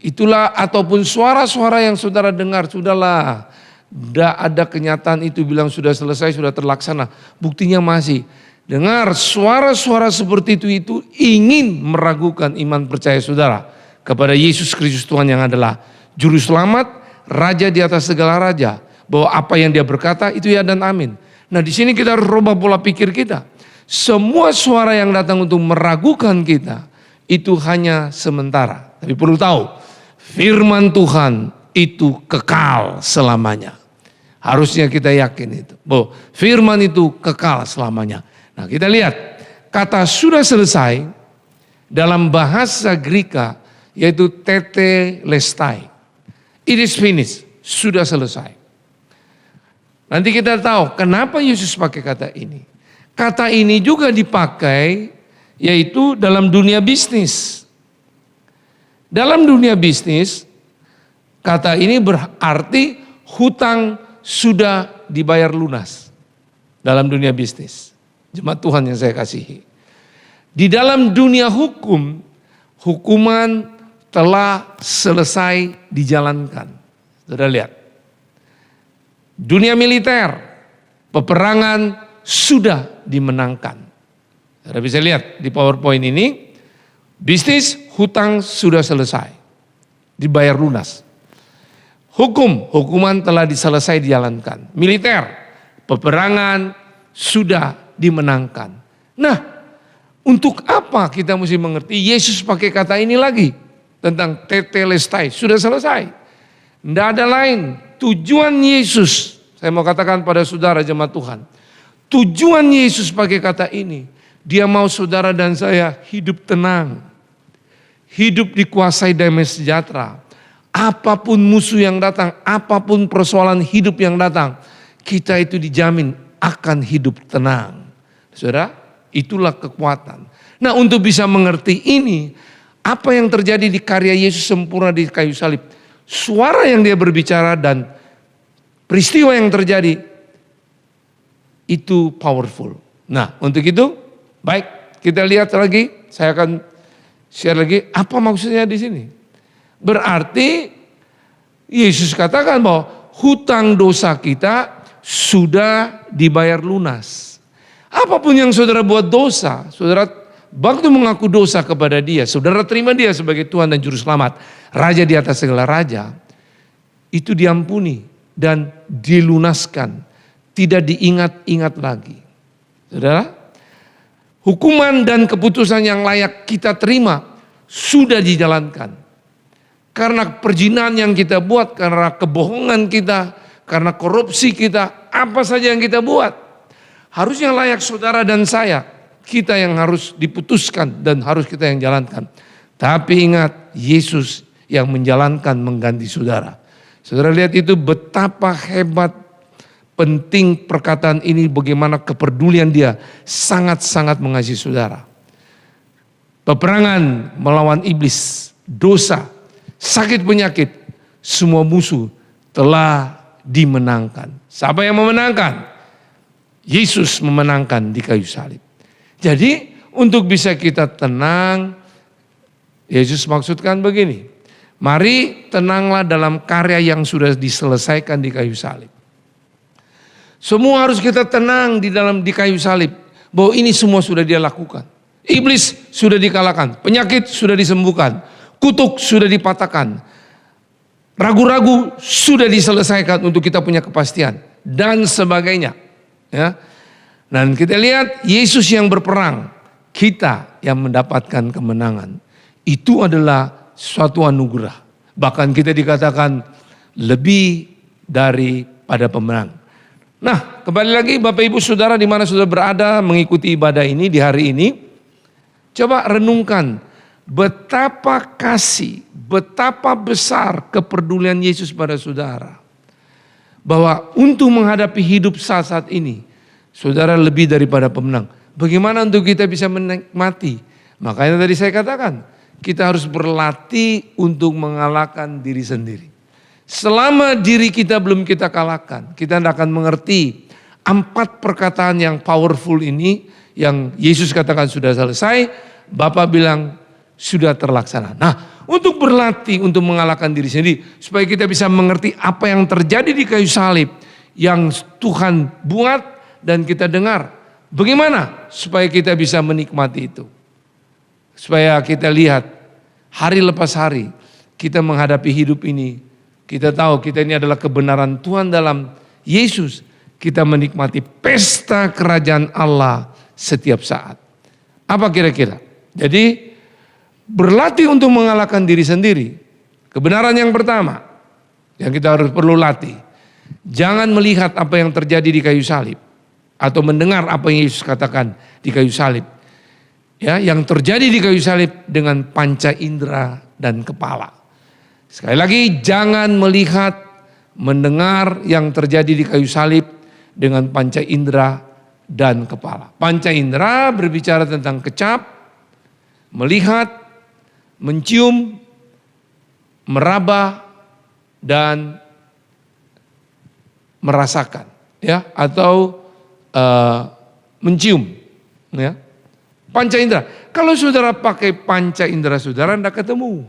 itulah ataupun suara-suara yang saudara dengar, sudahlah. Tidak ada kenyataan itu bilang sudah selesai, sudah terlaksana. Buktinya masih. Dengar suara-suara seperti itu ingin meragukan iman percaya saudara kepada Yesus Kristus Tuhan yang adalah Juru Selamat, Raja di atas segala raja. Bahwa apa yang dia berkata itu ya dan amin. Nah di sini kita harus rubah pola pikir kita. Semua suara yang datang untuk meragukan kita itu hanya sementara. Tapi perlu tahu, firman Tuhan itu kekal selamanya. Harusnya kita yakin itu. Bahwa firman itu kekal selamanya. Nah kita lihat, kata sudah selesai dalam bahasa Greka yaitu tetelestai. It is finished, sudah selesai. Nanti kita tahu kenapa Yesus pakai kata ini. Kata ini juga dipakai yaitu dalam dunia bisnis. Dalam dunia bisnis, Kata ini berarti hutang sudah dibayar lunas dalam dunia bisnis. Jemaat Tuhan yang saya kasihi. Di dalam dunia hukum, hukuman telah selesai dijalankan. Saudara lihat. Dunia militer, peperangan sudah dimenangkan. Saudara bisa lihat di PowerPoint ini, bisnis hutang sudah selesai, dibayar lunas. Hukuman telah diselesai dijalankan. Militer, peperangan sudah dimenangkan. Nah, untuk apa kita mesti mengerti Yesus pakai kata ini lagi tentang tetelestai, sudah selesai. Tidak ada lain. Tujuan Yesus, saya mau katakan pada saudara jemaat Tuhan, tujuan Yesus pakai kata ini, dia mau saudara dan saya hidup tenang, hidup dikuasai damai sejahtera. Apapun musuh yang datang, apapun persoalan hidup yang datang, kita itu dijamin akan hidup tenang. Saudara, itulah kekuatan. Nah, untuk bisa mengerti ini, apa yang terjadi di karya Yesus sempurna di kayu salib, suara yang dia berbicara dan peristiwa yang terjadi itu powerful. Nah, untuk itu, baik kita lihat lagi, saya akan share lagi apa maksudnya di sini. Berarti Yesus katakan bahwa hutang dosa kita sudah dibayar lunas. Apapun yang saudara buat dosa, saudara waktu mengaku dosa kepada dia, saudara terima dia sebagai Tuhan dan Juru Selamat, Raja di atas segala raja, itu diampuni dan dilunaskan, tidak diingat-ingat lagi. Saudara, hukuman dan keputusan yang layak kita terima sudah dijalankan. Karena perzinahan yang kita buat, karena kebohongan kita, karena korupsi kita, apa saja yang kita buat, harusnya layak saudara dan saya, kita yang harus diputuskan dan harus kita yang jalankan. Tapi ingat, Yesus yang menjalankan mengganti saudara. Saudara lihat itu betapa hebat, penting perkataan ini, bagaimana kepedulian dia sangat-sangat mengasihi saudara. Peperangan melawan iblis, dosa, sakit penyakit, semua musuh telah dimenangkan. Siapa yang memenangkan? Yesus memenangkan di kayu salib. Jadi untuk bisa kita tenang, Yesus maksudkan begini, mari tenanglah dalam karya yang sudah diselesaikan di kayu salib. Semua harus kita tenang di kayu salib, bahwa ini semua sudah dia lakukan. Iblis sudah dikalahkan, penyakit sudah disembuhkan, kutuk sudah dipatahkan, ragu-ragu sudah diselesaikan untuk kita punya kepastian dan sebagainya. Ya. Dan kita lihat Yesus yang berperang, kita yang mendapatkan kemenangan. Itu adalah suatu anugerah. Bahkan kita dikatakan lebih daripada pemenang. Nah, kembali lagi Bapak Ibu Saudara di mana saudara berada mengikuti ibadah ini di hari ini, coba renungkan betapa kasih, betapa besar kepedulian Yesus pada saudara. Bahwa untuk menghadapi hidup saat-saat ini, saudara lebih daripada pemenang. Bagaimana untuk kita bisa menikmati? Makanya tadi saya katakan, kita harus berlatih untuk mengalahkan diri sendiri. Selama diri kita belum kita kalahkan, kita tidak akan mengerti 4 perkataan yang powerful ini, yang Yesus katakan sudah selesai, Bapa bilang sudah terlaksana. Nah, untuk berlatih untuk mengalahkan diri sendiri, supaya kita bisa mengerti apa yang terjadi di kayu salib yang Tuhan buat dan kita dengar. Bagaimana supaya kita bisa menikmati itu? Supaya kita lihat hari lepas hari kita menghadapi hidup ini, kita tahu kita ini adalah kebenaran Tuhan dalam Yesus. Kita menikmati pesta kerajaan Allah setiap saat. Apa kira-kira? Jadi berlatih untuk mengalahkan diri sendiri. Kebenaran yang pertama yang kita harus perlu latih. Jangan melihat apa yang terjadi di kayu salib atau mendengar apa yang Yesus katakan di kayu salib. Ya, yang terjadi di kayu salib dengan panca indera dan kepala. Sekali lagi, jangan melihat, mendengar yang terjadi di kayu salib dengan panca indera dan kepala. Panca indera berbicara tentang kecap, melihat, mencium, meraba, dan merasakan, ya, atau mencium, ya. Panca indera. Kalau saudara pakai panca indera saudara, tidak ketemu.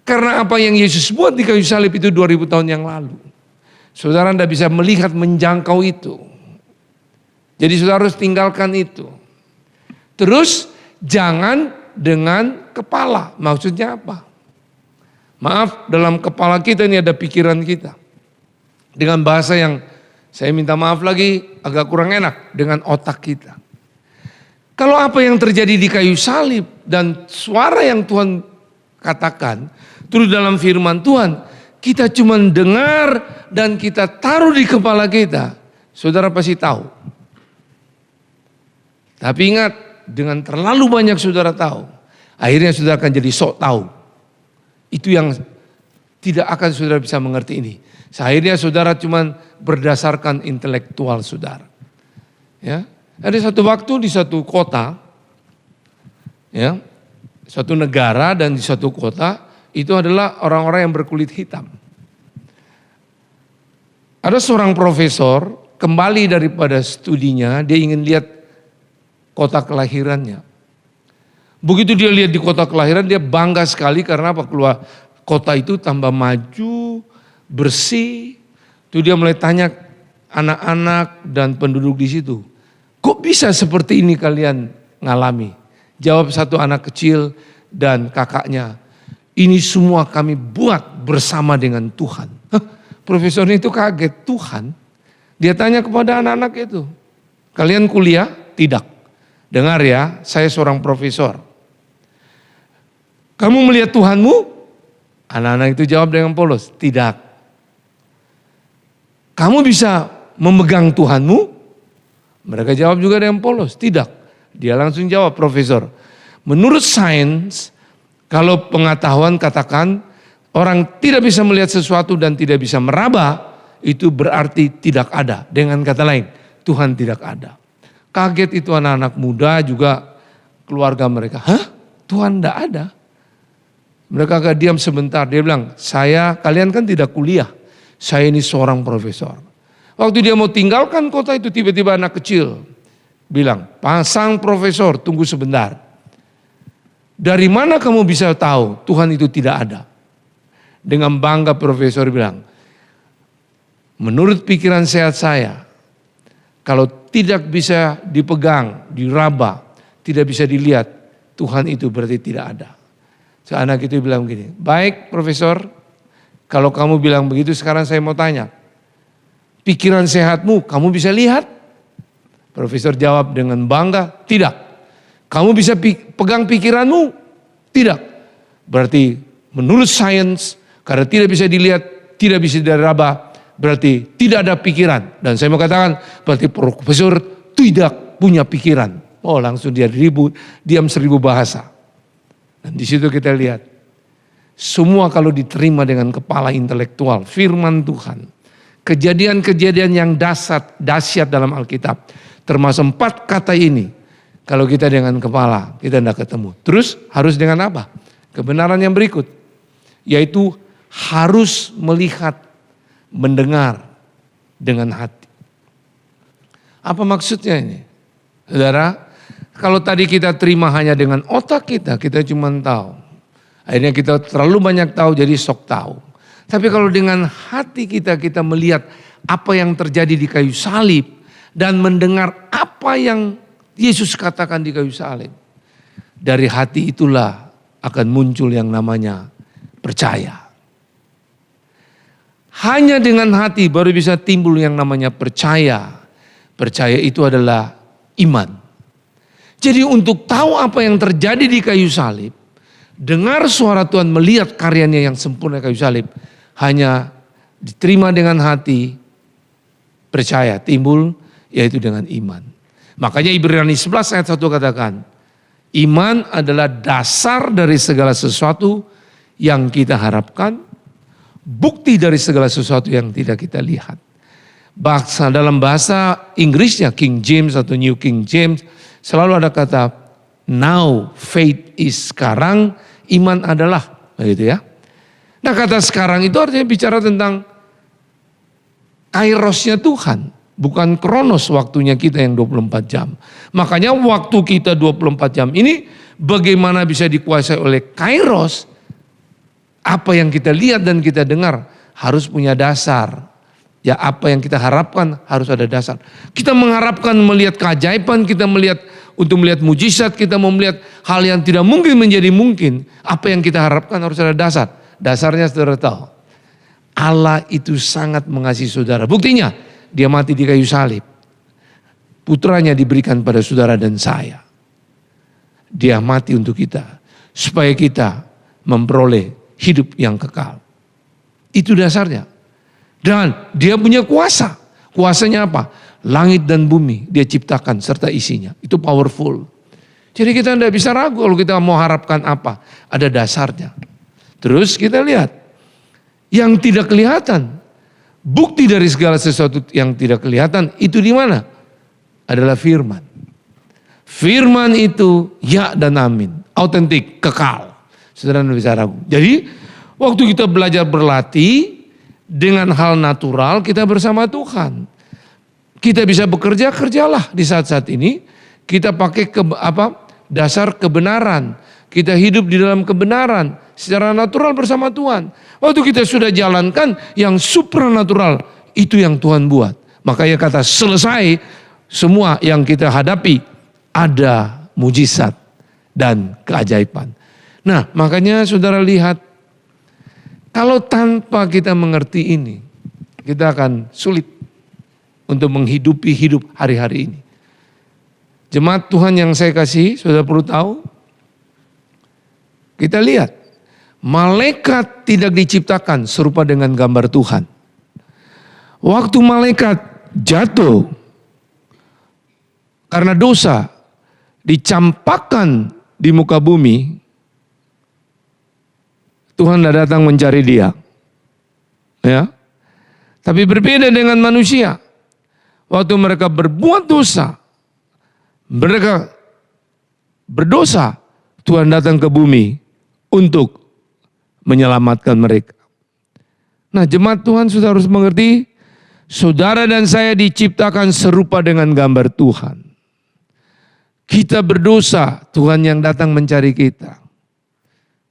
Karena apa yang Yesus buat di kayu salib itu 2000 tahun yang lalu. Saudara tidak bisa melihat, menjangkau itu. Jadi saudara harus tinggalkan itu. Terus jangan dengan kepala. Maksudnya apa? Maaf, dalam kepala kita ini ada pikiran kita. Dengan bahasa yang saya minta maaf lagi agak kurang enak, dengan otak kita. Kalau apa yang terjadi di kayu salib dan suara yang Tuhan katakan, terus dalam firman Tuhan, kita cuma dengar dan kita taruh di kepala kita, saudara pasti tahu. Tapi ingat, dengan terlalu banyak saudara tahu, akhirnya saudara akan jadi sok tahu. Itu yang tidak akan saudara bisa mengerti ini. Akhirnya saudara cuma berdasarkan intelektual saudara. Ya. Ada satu waktu di satu kota, ya, satu negara dan di satu kota itu adalah orang-orang yang berkulit hitam. Ada seorang profesor kembali daripada studinya, dia ingin lihat kota kelahirannya. Begitu dia lihat di kota kelahiran, dia bangga sekali karena apa? Keluar kota itu tambah maju, bersih. Itu dia mulai tanya anak-anak dan penduduk di situ. Kok bisa seperti ini kalian ngalami? Jawab satu anak kecil dan kakaknya, ini semua kami buat bersama dengan Tuhan. Profesor itu kaget, Tuhan? Dia tanya kepada anak-anak itu, kalian kuliah? Tidak. Dengar ya, saya seorang profesor. Kamu melihat Tuhanmu? Anak-anak itu jawab dengan polos, tidak. Kamu bisa memegang Tuhanmu? Mereka jawab juga dengan polos, tidak. Dia langsung jawab, profesor, menurut sains, kalau pengetahuan katakan orang tidak bisa melihat sesuatu dan tidak bisa meraba, itu berarti tidak ada. Dengan kata lain, Tuhan tidak ada. Kaget itu anak-anak muda juga keluarga mereka. Hah? Tuhan tidak ada? Mereka agak diam sebentar. Dia bilang, kalian kan tidak kuliah. Saya ini seorang profesor. Waktu dia mau tinggalkan kota itu, tiba-tiba anak kecil bilang, pasang profesor, tunggu sebentar. Dari mana kamu bisa tahu Tuhan itu tidak ada? Dengan bangga profesor bilang, menurut pikiran sehat saya, kalau tidak bisa dipegang, diraba, tidak bisa dilihat, Tuhan itu berarti tidak ada. So, anak itu bilang begini, baik profesor, kalau kamu bilang begitu sekarang saya mau tanya, pikiran sehatmu kamu bisa lihat? Profesor jawab dengan bangga, tidak. Kamu bisa pegang pikiranmu? Tidak. Berarti menurut sains, karena tidak bisa dilihat, tidak bisa diraba, berarti tidak ada pikiran. Dan saya mau katakan, berarti profesor tidak punya pikiran. Oh, langsung dia ribut, diam 1000 bahasa. Dan di situ kita lihat, semua kalau diterima dengan kepala intelektual, firman Tuhan, kejadian-kejadian yang dahsyat dalam Alkitab, termasuk 4 kata ini, kalau kita dengan kepala, kita tidak ketemu. Terus harus dengan apa? Kebenaran yang berikut, yaitu harus melihat, mendengar dengan hati. Apa maksudnya ini? Saudara, kalau tadi kita terima hanya dengan otak kita cuma tahu. Akhirnya kita terlalu banyak tahu jadi sok tahu. Tapi kalau dengan hati kita melihat apa yang terjadi di kayu salib dan mendengar apa yang Yesus katakan di kayu salib. Dari hati itulah akan muncul yang namanya percaya. Hanya dengan hati baru bisa timbul yang namanya percaya. Percaya itu adalah iman. Jadi untuk tahu apa yang terjadi di kayu salib, dengar suara Tuhan, melihat karyanya yang sempurna kayu salib, hanya diterima dengan hati, percaya, timbul yaitu dengan iman. Makanya Ibrani 11 ayat 1 katakan, iman adalah dasar dari segala sesuatu yang kita harapkan, bukti dari segala sesuatu yang tidak kita lihat. Dalam bahasa Inggrisnya King James atau New King James selalu ada kata now, faith is sekarang, iman adalah, begitu ya. Nah kata sekarang itu artinya bicara tentang kairosnya Tuhan. Bukan kronos waktunya kita yang 24 jam. Makanya waktu kita 24 jam ini bagaimana bisa dikuasai oleh kairos. Apa yang kita lihat dan kita dengar harus punya dasar. Ya apa yang kita harapkan harus ada dasar. Kita mengharapkan melihat keajaiban, kita melihat untuk melihat mujizat, kita mau melihat hal yang tidak mungkin menjadi mungkin. Apa yang kita harapkan harus ada dasar. Dasarnya saudara tahu. Allah itu sangat mengasihi saudara. Buktinya dia mati di kayu salib. Putranya diberikan pada saudara dan saya. Dia mati untuk kita. Supaya kita memperoleh hidup yang kekal. Itu dasarnya. Dan dia punya kuasa. Kuasanya apa? Langit dan bumi dia ciptakan serta isinya. Itu powerful. Jadi kita tidak bisa ragu kalau kita mau harapkan apa. Ada dasarnya. Terus kita lihat. Yang tidak kelihatan. Bukti dari segala sesuatu yang tidak kelihatan itu di mana? Adalah firman. Firman itu ya dan amin. Autentik, kekal. Saudara tidak bisa ragu. Jadi waktu kita belajar berlatih dengan hal natural kita bersama Tuhan. Kita bisa bekerja, kerjalah di saat-saat ini. Kita pakai dasar kebenaran. Kita hidup di dalam kebenaran secara natural bersama Tuhan. Waktu kita sudah jalankan yang supranatural, itu yang Tuhan buat. Makanya kata selesai, semua yang kita hadapi ada mujizat dan keajaiban. Nah makanya saudara lihat, kalau tanpa kita mengerti ini, kita akan sulit untuk menghidupi hidup hari-hari ini. Jemaat Tuhan yang saya kasih, saudara perlu tahu, kita lihat, malaikat tidak diciptakan serupa dengan gambar Tuhan. Waktu malaikat jatuh karena dosa, dicampakkan di muka bumi, Tuhan tidak datang mencari dia. Ya. Tapi berbeda dengan manusia. Waktu mereka berbuat dosa, mereka berdosa, Tuhan datang ke bumi untuk menyelamatkan mereka. Nah jemaat Tuhan sudah harus mengerti, saudara dan saya diciptakan serupa dengan gambar Tuhan. Kita berdosa, Tuhan yang datang mencari kita.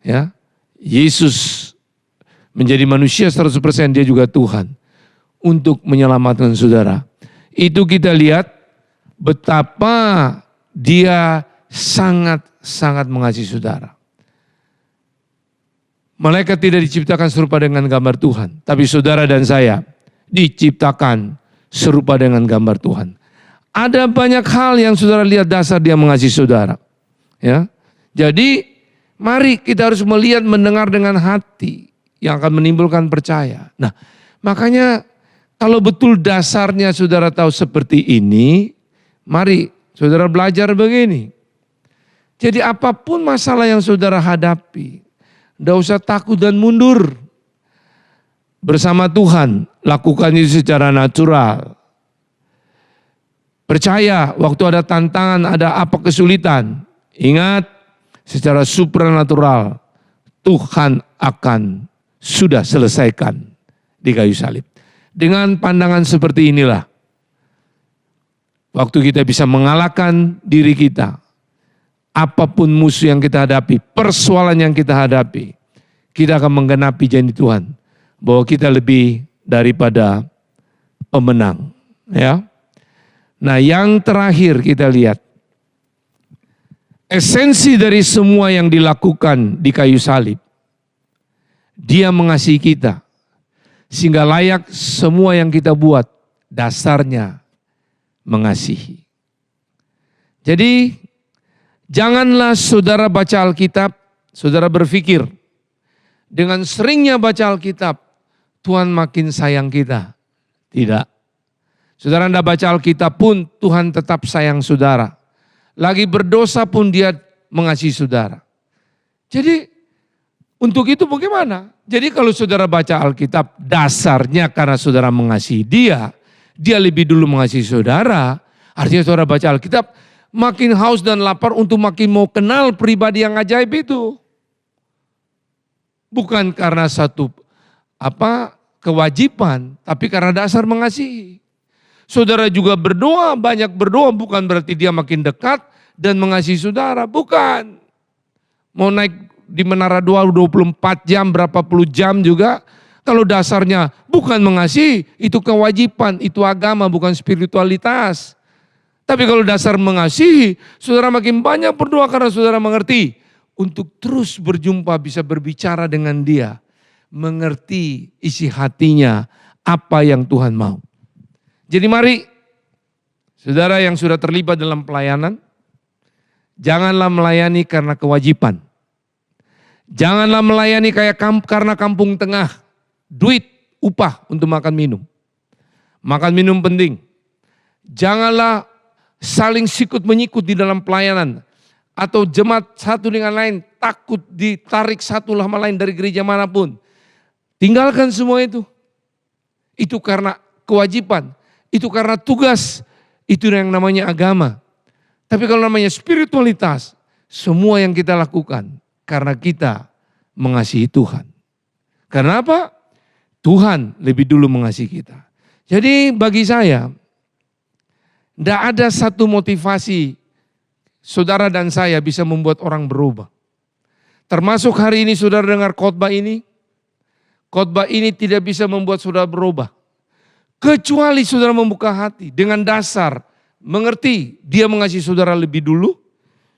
Ya, Yesus menjadi manusia 100%, dia juga Tuhan. Untuk menyelamatkan saudara. Itu kita lihat betapa dia sangat-sangat mengasihi saudara. Malaikat tidak diciptakan serupa dengan gambar Tuhan. Tapi saudara dan saya diciptakan serupa dengan gambar Tuhan. Ada banyak hal yang saudara lihat dasar dia mengasihi saudara. Ya, jadi mari kita harus melihat, mendengar dengan hati yang akan menimbulkan percaya. Nah makanya kalau betul dasarnya saudara tahu seperti ini, mari saudara belajar begini. Jadi apapun masalah yang saudara hadapi, tidak usah takut dan mundur. Bersama Tuhan, lakukan itu secara natural. Percaya waktu ada tantangan, ada apa kesulitan. Ingat, secara supranatural Tuhan akan sudah selesaikan di kayu salib. Dengan pandangan seperti inilah, waktu kita bisa mengalahkan diri kita, apapun musuh yang kita hadapi, persoalan yang kita hadapi, kita akan menggenapi janji Tuhan bahwa kita lebih daripada pemenang. Ya. Nah, yang terakhir kita lihat esensi dari semua yang dilakukan di kayu salib. Dia mengasihi kita sehingga layak semua yang kita buat dasarnya mengasihi. Jadi janganlah saudara baca Alkitab, saudara berpikir dengan seringnya baca Alkitab Tuhan makin sayang kita. Tidak. Saudara tidak baca Alkitab pun Tuhan tetap sayang saudara. Lagi berdosa pun dia mengasihi saudara. Jadi untuk itu bagaimana? Jadi kalau saudara baca Alkitab dasarnya karena saudara mengasihi dia lebih dulu mengasihi saudara. Artinya saudara baca Alkitab makin haus dan lapar untuk makin mau kenal pribadi yang ajaib itu. Bukan karena satu kewajiban, tapi karena dasar mengasihi. Saudara juga berdoa, banyak berdoa bukan berarti dia makin dekat dan mengasihi saudara, bukan. Mau naik di menara doa 24 jam, berapa puluh jam juga, kalau dasarnya bukan mengasihi, itu kewajiban, itu agama, bukan spiritualitas. Tapi kalau dasar mengasihi, saudara makin banyak berdoa karena saudara mengerti. Untuk terus berjumpa, bisa berbicara dengan dia. Mengerti isi hatinya, apa yang Tuhan mau. Jadi mari, saudara yang sudah terlibat dalam pelayanan, janganlah melayani karena kewajiban. Janganlah melayani karena kampung tengah, duit, upah untuk makan minum. Makan minum penting. Janganlah saling sikut menyikut di dalam pelayanan. Atau jemaat satu dengan lain takut ditarik satu sama lain dari gereja manapun. Tinggalkan semua itu. Itu karena kewajiban. Itu karena tugas, itu yang namanya agama. Tapi kalau namanya spiritualitas, semua yang kita lakukan karena kita mengasihi Tuhan. Karena apa? Tuhan lebih dulu mengasihi kita. Jadi bagi saya, tidak ada satu motivasi saudara dan saya bisa membuat orang berubah. Termasuk hari ini saudara dengar khotbah ini tidak bisa membuat saudara berubah. Kecuali saudara membuka hati dengan dasar mengerti dia mengasihi saudara lebih dulu.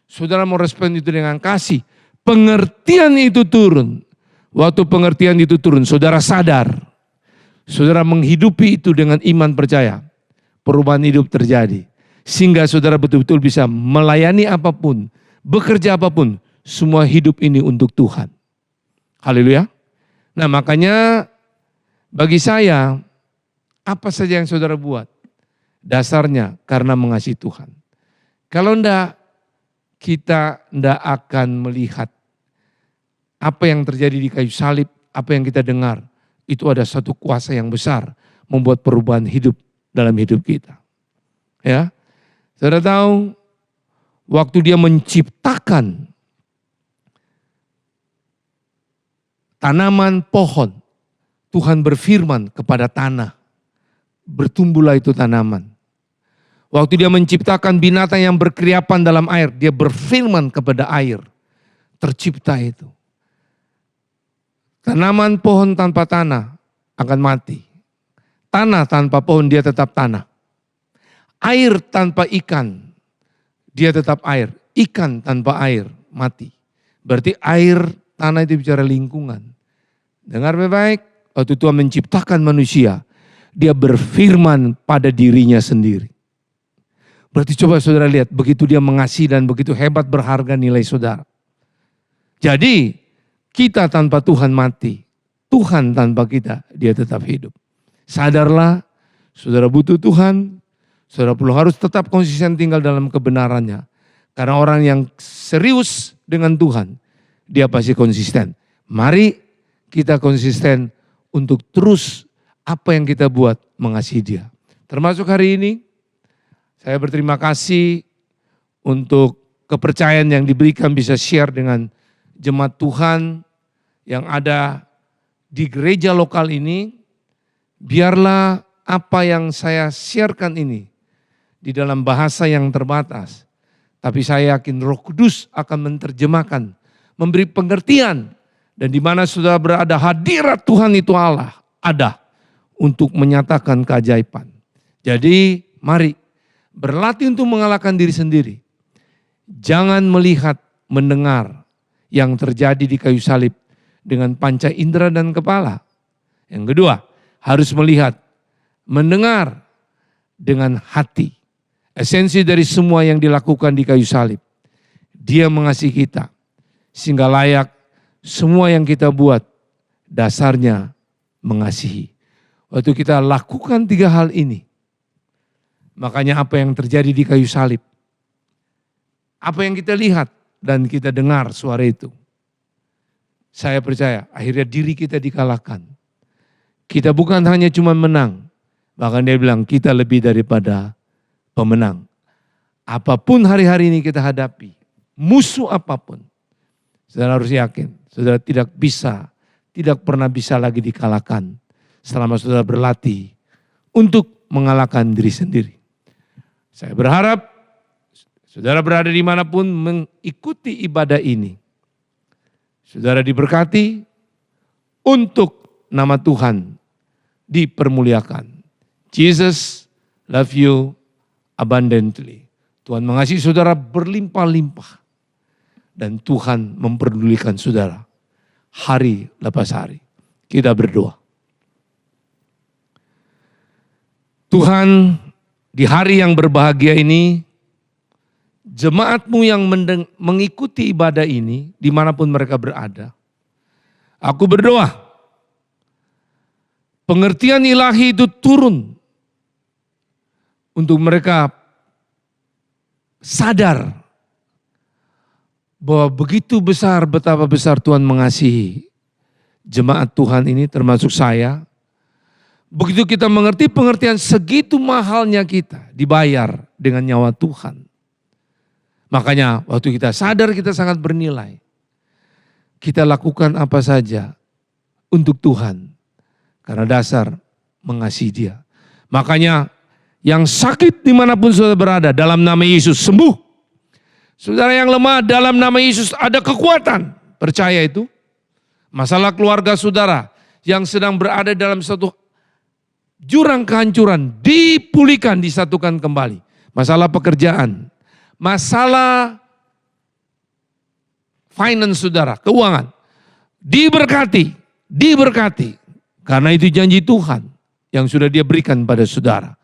Saudara mau respon itu dengan kasih. Pengertian itu turun. Waktu pengertian itu turun, saudara sadar. Saudara menghidupi itu dengan iman percaya. Perubahan hidup terjadi. Sehingga saudara betul-betul bisa melayani apapun, bekerja apapun. Semua hidup ini untuk Tuhan. Haleluya. Nah makanya bagi saya, apa saja yang saudara buat, dasarnya karena mengasihi Tuhan. Kalau enggak, kita enggak akan melihat apa yang terjadi di kayu salib, apa yang kita dengar. Itu ada satu kuasa yang besar membuat perubahan hidup dalam hidup kita. Ya, saudara tahu, waktu dia menciptakan tanaman pohon, Tuhan berfirman kepada tanah. Bertumbuhlah itu tanaman. Waktu dia menciptakan binatang yang berkeriapan dalam air, dia berfirman kepada air. Tercipta itu. Tanaman pohon tanpa tanah akan mati. Tanah tanpa pohon dia tetap tanah. Air tanpa ikan, dia tetap air. Ikan tanpa air, mati. Berarti air, tanah itu bicara lingkungan. Dengar baik-baik, waktu Tuhan menciptakan manusia, dia berfirman pada dirinya sendiri. Berarti coba saudara lihat, begitu dia mengasihi dan begitu hebat berharga nilai saudara. Jadi kita tanpa Tuhan mati, Tuhan tanpa kita dia tetap hidup. Sadarlah, saudara butuh Tuhan, saudara perlu harus tetap konsisten tinggal dalam kebenarannya. Karena orang yang serius dengan Tuhan, dia pasti konsisten. Mari kita konsisten untuk terus apa yang kita buat mengasihi dia. Termasuk hari ini, saya berterima kasih untuk kepercayaan yang diberikan bisa share dengan jemaat Tuhan yang ada di gereja lokal ini. Biarlah apa yang saya sharekan ini di dalam bahasa yang terbatas. Tapi saya yakin Roh Kudus akan menerjemahkan, memberi pengertian. Dan di mana sudah berada hadirat Tuhan itu Allah ada untuk menyatakan keajaiban. Jadi mari berlatih untuk mengalahkan diri sendiri. Jangan melihat, mendengar yang terjadi di kayu salib dengan panca indera dan kepala. Yang kedua, harus melihat, mendengar dengan hati. Esensi dari semua yang dilakukan di kayu salib. Dia mengasihi kita sehingga layak semua yang kita buat dasarnya mengasihi. Waktu kita lakukan 3 hal ini, makanya apa yang terjadi di kayu salib, apa yang kita lihat dan kita dengar suara itu, saya percaya akhirnya diri kita dikalahkan. Kita bukan hanya cuma menang, bahkan dia bilang kita lebih daripada pemenang. Apapun hari-hari ini kita hadapi, musuh apapun, saudara harus yakin, saudara tidak bisa tidak pernah bisa lagi dikalahkan selama saudara berlatih untuk mengalahkan diri sendiri. Saya berharap saudara berada dimanapun mengikuti ibadah ini. Saudara diberkati untuk nama Tuhan dipermuliakan. Jesus love you abundantly. Tuhan mengasihi saudara berlimpah-limpah. Dan Tuhan memperdulikan saudara hari lepas hari. Kita berdoa. Tuhan, di hari yang berbahagia ini, jemaat-Mu yang mengikuti ibadah ini dimanapun mereka berada. Aku berdoa, pengertian ilahi itu turun untuk mereka sadar bahwa begitu besar, betapa besar Tuhan mengasihi jemaat Tuhan ini termasuk saya. Begitu kita mengerti pengertian segitu mahalnya kita dibayar dengan nyawa Tuhan. Makanya waktu kita sadar kita sangat bernilai. Kita lakukan apa saja untuk Tuhan. Karena dasar mengasihi Dia. Makanya yang sakit dimanapun saudara berada dalam nama Yesus sembuh. Saudara yang lemah dalam nama Yesus ada kekuatan. Percaya itu. Masalah keluarga saudara yang sedang berada dalam satu jurang kehancuran dipulihkan, disatukan kembali. Masalah pekerjaan, masalah finance saudara, keuangan, diberkati. Karena itu janji Tuhan yang sudah Dia berikan pada saudara.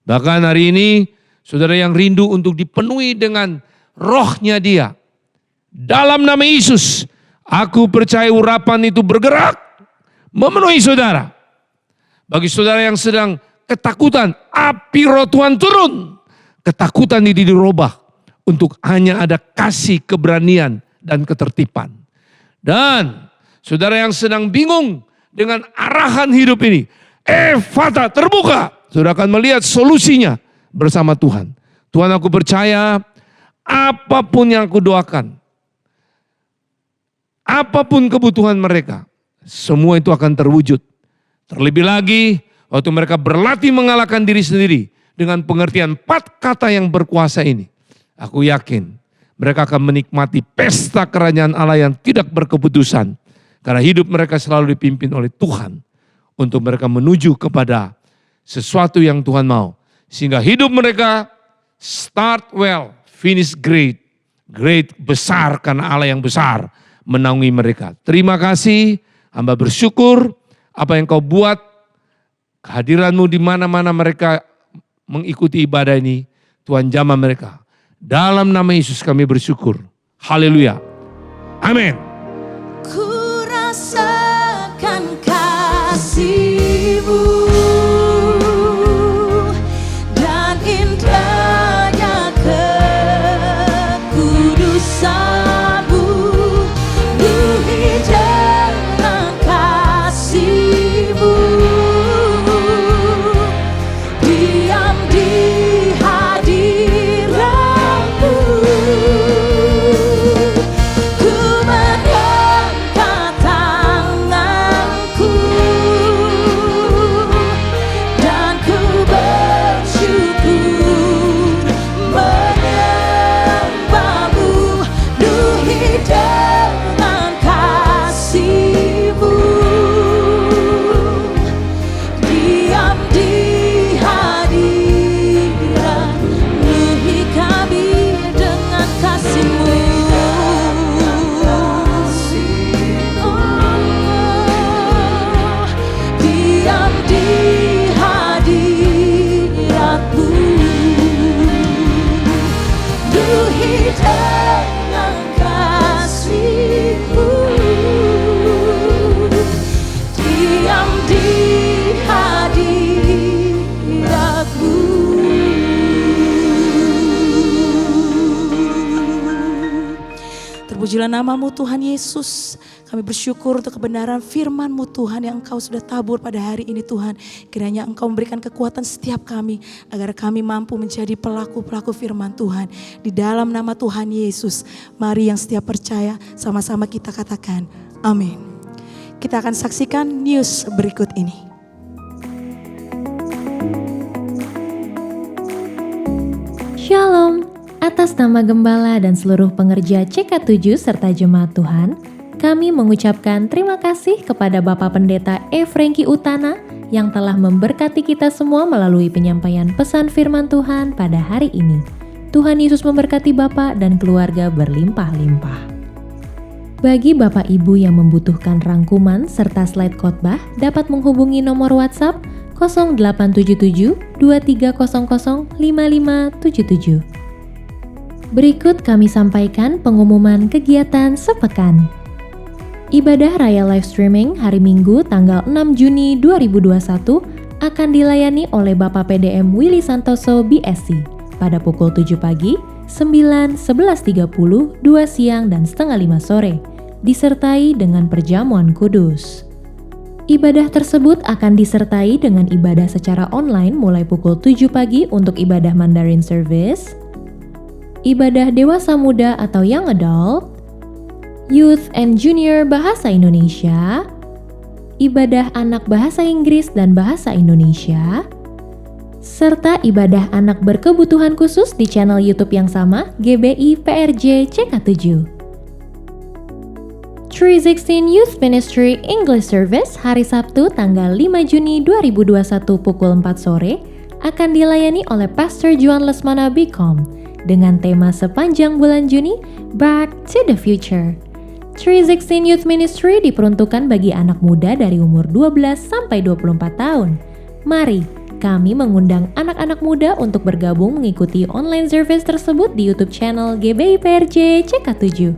Bahkan hari ini saudara yang rindu untuk dipenuhi dengan rohnya Dia. Dalam nama Yesus, aku percaya urapan itu bergerak memenuhi saudara. Bagi saudara yang sedang ketakutan, api roh Tuhan turun. Ketakutan ini dirubah untuk hanya ada kasih, keberanian, dan ketertiban. Dan saudara yang sedang bingung dengan arahan hidup ini, Fata terbuka. Saudara akan melihat solusinya bersama Tuhan. Tuhan, aku percaya apapun yang aku doakan, apapun kebutuhan mereka, semua itu akan terwujud. Terlebih lagi, waktu mereka berlatih mengalahkan diri sendiri dengan pengertian 4 kata yang berkuasa ini. Aku yakin mereka akan menikmati pesta kerajaan Allah yang tidak berkeputusan. Karena hidup mereka selalu dipimpin oleh Tuhan. Untuk mereka menuju kepada sesuatu yang Tuhan mau. Sehingga hidup mereka start well, finish great. Great, besar karena Allah yang besar menaungi mereka. Terima kasih, hamba bersyukur. Apa yang kau buat, kehadiranmu di mana-mana mereka mengikuti ibadah ini, Tuhan jamah mereka. Dalam nama Yesus kami bersyukur. Haleluya. Amin. Ku rasakan kasih-Mu dan indahnya kekudusan-Mu. Penuhi dengan kasih-Mu, diam di hadirat-Mu. Ku mengangkat tanganku dan ku bersyukur menyembah-Mu. Penuhi dengan kasih-Mu, diam di hadirat. Penuhi kami dengan kasih-Mu. Diam di hadirat-Mu. Penuhi dengan kasih-Mu. Diam di hadirat-Mu. Terpujilah nama-Mu Tuhan Yesus. Kami bersyukur untuk kebenaran firman-Mu Tuhan yang Engkau sudah tabur pada hari ini Tuhan. Kiranya Engkau memberikan kekuatan setiap kami agar kami mampu menjadi pelaku-pelaku firman Tuhan. Di dalam nama Tuhan Yesus, mari yang setiap percaya sama-sama kita katakan amin. Kita akan saksikan news berikut ini. Shalom, atas nama Gembala dan seluruh pengerja CK7 serta Jemaat Tuhan, kami mengucapkan terima kasih kepada Bapak Pendeta E. Franky Utana yang telah memberkati kita semua melalui penyampaian pesan firman Tuhan pada hari ini. Tuhan Yesus memberkati Bapak dan keluarga berlimpah-limpah. Bagi Bapak Ibu yang membutuhkan rangkuman serta slide khotbah dapat menghubungi nomor WhatsApp 0877 2300 5577. Berikut kami sampaikan pengumuman kegiatan sepekan. Ibadah Raya Live Streaming hari Minggu tanggal 6 Juni 2021 akan dilayani oleh Bapak PDM Willy Santoso BSc pada pukul 7 pagi, 9, 11.30, 2 siang, dan setengah 5 sore, disertai dengan perjamuan kudus. Ibadah tersebut akan disertai dengan ibadah secara online mulai pukul 7 pagi untuk ibadah Mandarin Service, ibadah dewasa muda atau Young Adult, Youth and Junior Bahasa Indonesia, ibadah anak Bahasa Inggris dan Bahasa Indonesia, serta ibadah anak berkebutuhan khusus di channel YouTube yang sama, GBI PRJ CK7. 316 Youth Ministry English Service hari Sabtu tanggal 5 Juni 2021 pukul 4 sore akan dilayani oleh Pastor Juan Lesmana Bikom dengan tema sepanjang bulan Juni, Back to the Future. 316 Youth Ministry diperuntukkan bagi anak muda dari umur 12 sampai 24 tahun. Mari, kami mengundang anak-anak muda untuk bergabung mengikuti online service tersebut di YouTube channel GBI PRJ CK7.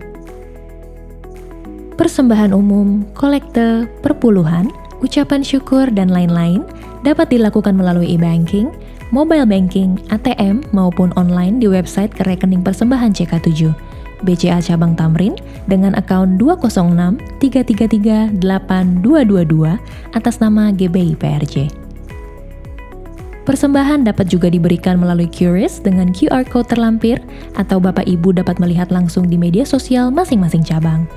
Persembahan umum, kolekte, perpuluhan, ucapan syukur, dan lain-lain dapat dilakukan melalui e-banking, mobile banking, ATM, maupun online di website ke rekening persembahan CK7, BCA Cabang Tamrin dengan akun 206 333 8222 atas nama GBI PRJ. Persembahan dapat juga diberikan melalui QRIS dengan QR Code terlampir atau Bapak Ibu dapat melihat langsung di media sosial masing-masing cabang.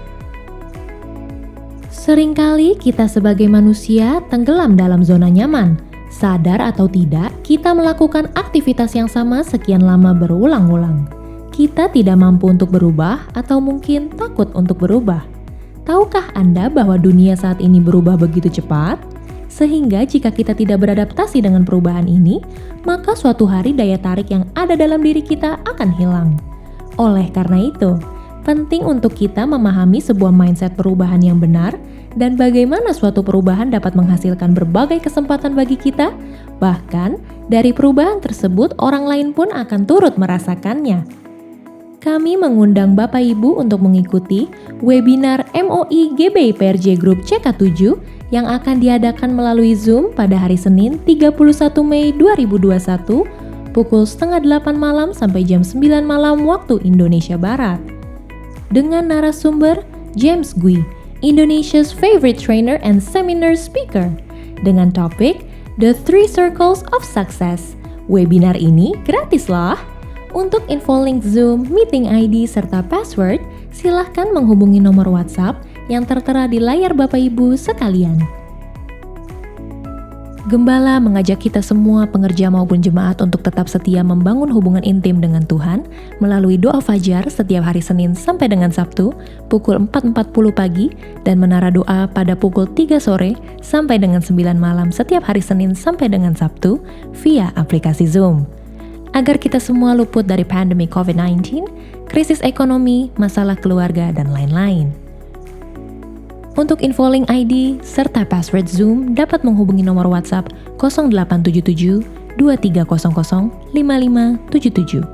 Seringkali kita sebagai manusia tenggelam dalam zona nyaman. Sadar atau tidak, kita melakukan aktivitas yang sama sekian lama berulang-ulang. Kita tidak mampu untuk berubah atau mungkin takut untuk berubah. Tahukah Anda bahwa dunia saat ini berubah begitu cepat? Sehingga jika kita tidak beradaptasi dengan perubahan ini, maka suatu hari daya tarik yang ada dalam diri kita akan hilang. Oleh karena itu, penting untuk kita memahami sebuah mindset perubahan yang benar dan bagaimana suatu perubahan dapat menghasilkan berbagai kesempatan bagi kita. Bahkan, dari perubahan tersebut orang lain pun akan turut merasakannya. Kami mengundang Bapak Ibu untuk mengikuti webinar MOI GBI PRJ Group CK7 yang akan diadakan melalui Zoom pada hari Senin 31 Mei 2021 pukul setengah 8 malam sampai jam 9 malam waktu Indonesia Barat. Dengan narasumber James Gui, Indonesia's favorite trainer and seminar speaker, dengan topik The 3 Circles of Success. Webinar ini gratis loh. Untuk info link Zoom, meeting ID, serta password, silahkan menghubungi nomor WhatsApp yang tertera di layar Bapak Ibu sekalian. Gembala mengajak kita semua pengerja maupun jemaat untuk tetap setia membangun hubungan intim dengan Tuhan melalui doa fajar setiap hari Senin sampai dengan Sabtu pukul 4.40 pagi dan menara doa pada pukul 3 sore sampai dengan 9 malam setiap hari Senin sampai dengan Sabtu via aplikasi Zoom. Agar kita semua luput dari pandemi COVID-19, krisis ekonomi, masalah keluarga, dan lain-lain. Untuk info link ID serta password Zoom dapat menghubungi nomor WhatsApp 0877 2300 5577.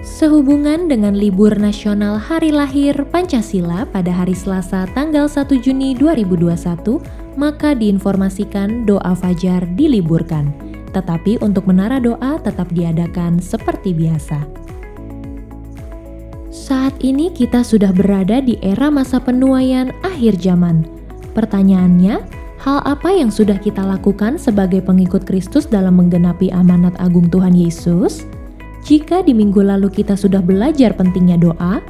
Sehubungan dengan libur nasional Hari Lahir Pancasila pada hari Selasa tanggal 1 Juni 2021, maka diinformasikan doa fajar diliburkan. Tetapi untuk menara doa tetap diadakan seperti biasa. Saat ini kita sudah berada di era masa penuaian akhir zaman. Pertanyaannya, hal apa yang sudah kita lakukan sebagai pengikut Kristus dalam menggenapi amanat agung Tuhan Yesus? Jika di minggu lalu kita sudah belajar pentingnya doa,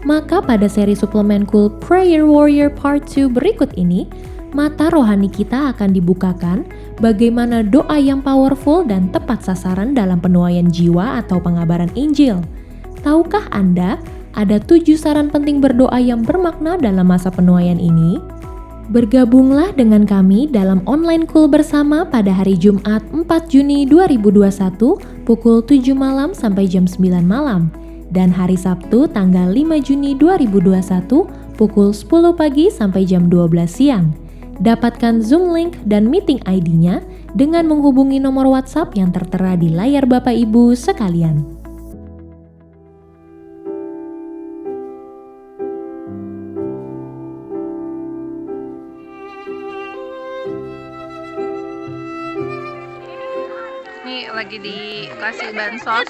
Maka pada seri suplemen Cool Prayer Warrior Part 2 berikut ini, mata rohani kita akan dibukakan bagaimana doa yang powerful dan tepat sasaran dalam penuaian jiwa atau pengabaran Injil. Tahukah Anda, ada 7 saran penting berdoa yang bermakna dalam masa penuaian ini? Bergabunglah dengan kami dalam online Cool bersama pada hari Jumat 4 Juni 2021 pukul 7 malam sampai jam 9 malam. Dan hari Sabtu tanggal 5 Juni 2021 pukul 10 pagi sampai jam 12 siang. Dapatkan Zoom link dan meeting ID-nya dengan menghubungi nomor WhatsApp yang tertera di layar Bapak Ibu sekalian. Nih lagi dikasih bansos.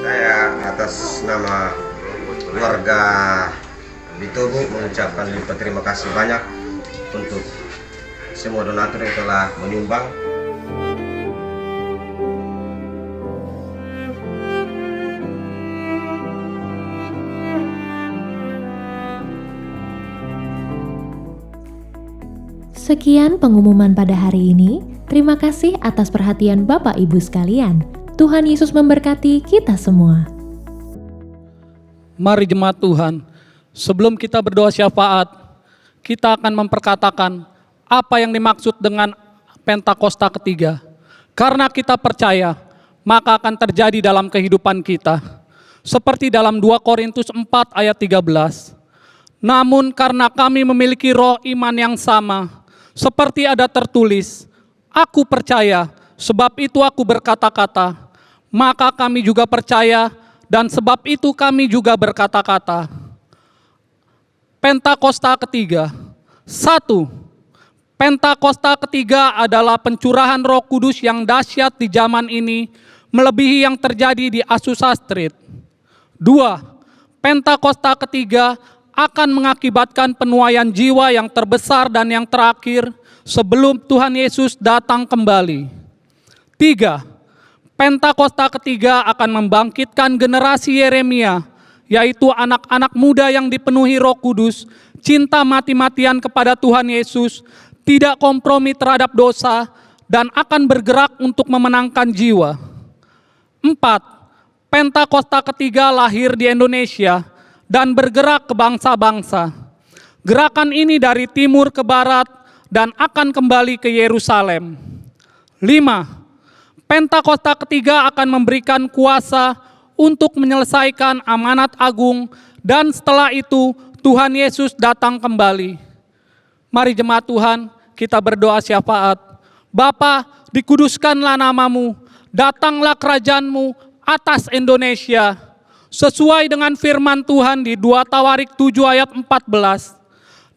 Saya atas nama keluarga Bitobu mengucapkan lipat terima kasih banyak untuk semua donatur yang telah menyumbang. Sekian pengumuman pada hari ini. Terima kasih atas perhatian Bapak Ibu sekalian. Tuhan Yesus memberkati kita semua. Mari jemaat Tuhan, sebelum kita berdoa syafaat, kita akan memperkatakan apa yang dimaksud dengan Pentakosta ketiga. Karena kita percaya, maka akan terjadi dalam kehidupan kita. Seperti dalam 2 Korintus 4 ayat 13. Namun karena kami memiliki roh iman yang sama, seperti ada tertulis, aku percaya, sebab itu aku berkata-kata. Maka kami juga percaya, dan sebab itu kami juga berkata-kata. Pentakosta ketiga. 1. Pentakosta ketiga adalah pencurahan Roh Kudus yang dahsyat di zaman ini, melebihi yang terjadi di Azusa Street. 2. Pentakosta ketiga akan mengakibatkan penuaian jiwa yang terbesar dan yang terakhir sebelum Tuhan Yesus datang kembali. 3. Pentakosta ketiga akan membangkitkan generasi Yeremia, yaitu anak-anak muda yang dipenuhi Roh Kudus, cinta mati-matian kepada Tuhan Yesus, tidak kompromi terhadap dosa, dan akan bergerak untuk memenangkan jiwa. 4. Pentakosta ketiga lahir di Indonesia dan bergerak ke bangsa-bangsa. Gerakan ini dari timur ke barat dan akan kembali ke Yerusalem. 5. Pentakosta ketiga akan memberikan kuasa untuk menyelesaikan amanat agung dan setelah itu Tuhan Yesus datang kembali. Mari jemaat Tuhan, kita berdoa syafaat. Bapa, dikuduskanlah namamu, datanglah kerajaanmu atas Indonesia. Sesuai dengan firman Tuhan di 2 Tawarik 7 ayat 14.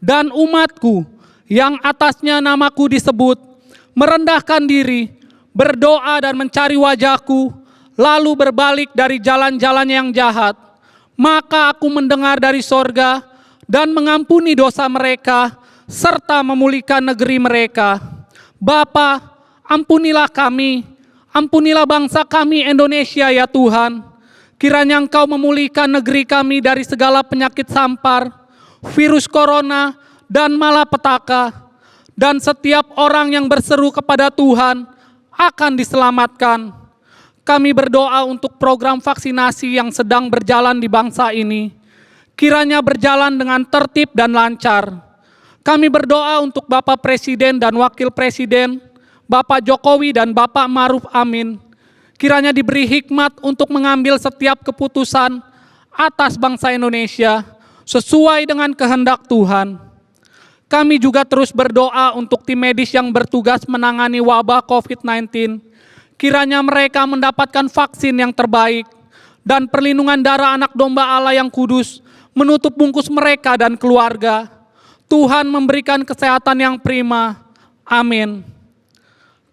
Dan umatku yang atasnya namaku disebut, merendahkan diri, berdoa dan mencari wajahku, lalu berbalik dari jalan-jalan yang jahat, maka aku mendengar dari sorga dan mengampuni dosa mereka, serta memulihkan negeri mereka. Bapa, ampunilah kami, ampunilah bangsa kami Indonesia ya Tuhan. Kiranya Engkau memulihkan negeri kami dari segala penyakit sampar, virus corona, dan malapetaka. Dan setiap orang yang berseru kepada Tuhan akan diselamatkan. Kami berdoa untuk program vaksinasi yang sedang berjalan di bangsa ini. Kiranya berjalan dengan tertib dan lancar. Kami berdoa untuk Bapak Presiden dan Wakil Presiden, Bapak Jokowi dan Bapak Ma'ruf Amin. Kiranya diberi hikmat untuk mengambil setiap keputusan atas bangsa Indonesia sesuai dengan kehendak Tuhan. Kami juga terus berdoa untuk tim medis yang bertugas menangani wabah COVID-19. Kiranya mereka mendapatkan vaksin yang terbaik dan perlindungan darah anak domba Allah yang kudus menutup bungkus mereka dan keluarga. Tuhan memberikan kesehatan yang prima. Amin.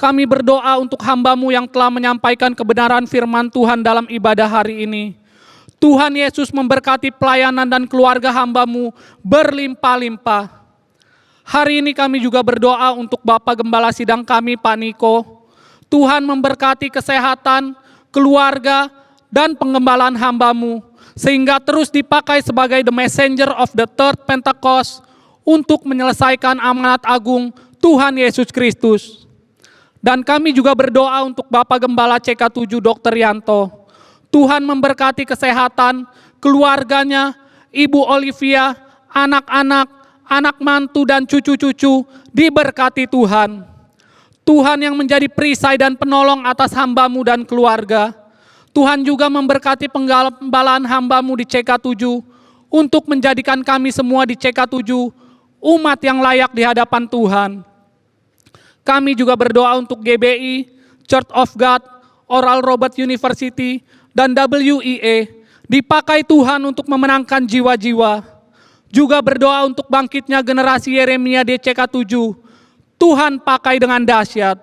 Kami berdoa untuk hamba-Mu yang telah menyampaikan kebenaran firman Tuhan dalam ibadah hari ini. Tuhan Yesus memberkati pelayanan dan keluarga hamba-Mu berlimpah-limpah. Hari ini kami juga berdoa untuk Bapak Gembala Sidang kami, Pak Niko. Tuhan memberkati kesehatan, keluarga, dan pengembalaan hamba-Mu, sehingga terus dipakai sebagai the messenger of the third Pentecost untuk menyelesaikan amanat agung Tuhan Yesus Kristus. Dan kami juga berdoa untuk Bapak Gembala CK7 Dr. Yanto. Tuhan memberkati kesehatan, keluarganya, Ibu Olivia, anak-anak, anak mantu dan cucu-cucu diberkati Tuhan. Tuhan yang menjadi perisai dan penolong atas hamba-Mu dan keluarga. Tuhan juga memberkati penggembalaan hamba-Mu di CK7 untuk menjadikan kami semua di CK7 umat yang layak di hadapan Tuhan. Kami juga berdoa untuk GBI, Church of God, Oral Roberts University, dan WIA dipakai Tuhan untuk memenangkan jiwa-jiwa. Juga berdoa untuk bangkitnya generasi Yeremia di CK7. Tuhan pakai dengan dahsyat.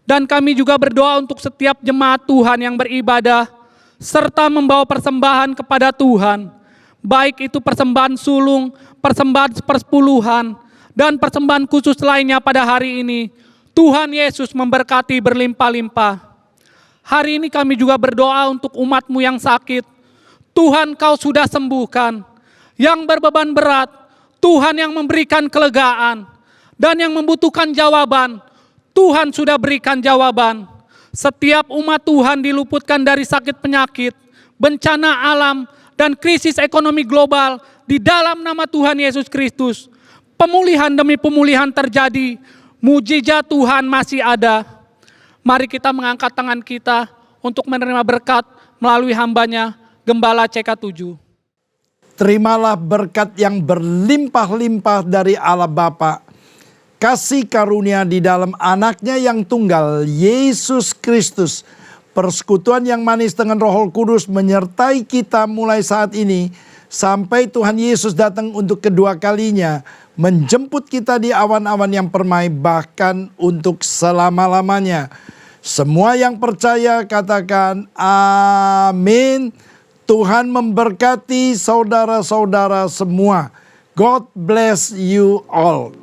Dan kami juga berdoa untuk setiap jemaat Tuhan yang beribadah serta membawa persembahan kepada Tuhan. Baik itu persembahan sulung, persembahan persepuluhan, dan persembahan khusus lainnya pada hari ini. Tuhan Yesus memberkati berlimpah-limpah. Hari ini kami juga berdoa untuk umat-Mu yang sakit. Tuhan, Kau sudah sembuhkan. Yang berbeban berat, Tuhan yang memberikan kelegaan. Dan yang membutuhkan jawaban, Tuhan sudah berikan jawaban. Setiap umat Tuhan diluputkan dari sakit penyakit, bencana alam, dan krisis ekonomi global di dalam nama Tuhan Yesus Kristus. Pemulihan demi pemulihan terjadi, mujizat Tuhan masih ada. Mari kita mengangkat tangan kita untuk menerima berkat melalui hamba-Nya, Gembala CK7. Terimalah berkat yang berlimpah-limpah dari Allah Bapa, kasih karunia di dalam anaknya yang tunggal, Yesus Kristus, persekutuan yang manis dengan Roh Kudus menyertai kita mulai saat ini, sampai Tuhan Yesus datang untuk kedua kalinya, menjemput kita di awan-awan yang permai, bahkan untuk selama-lamanya. Semua yang percaya katakan amin. Tuhan memberkati saudara-saudara semua. God bless you all.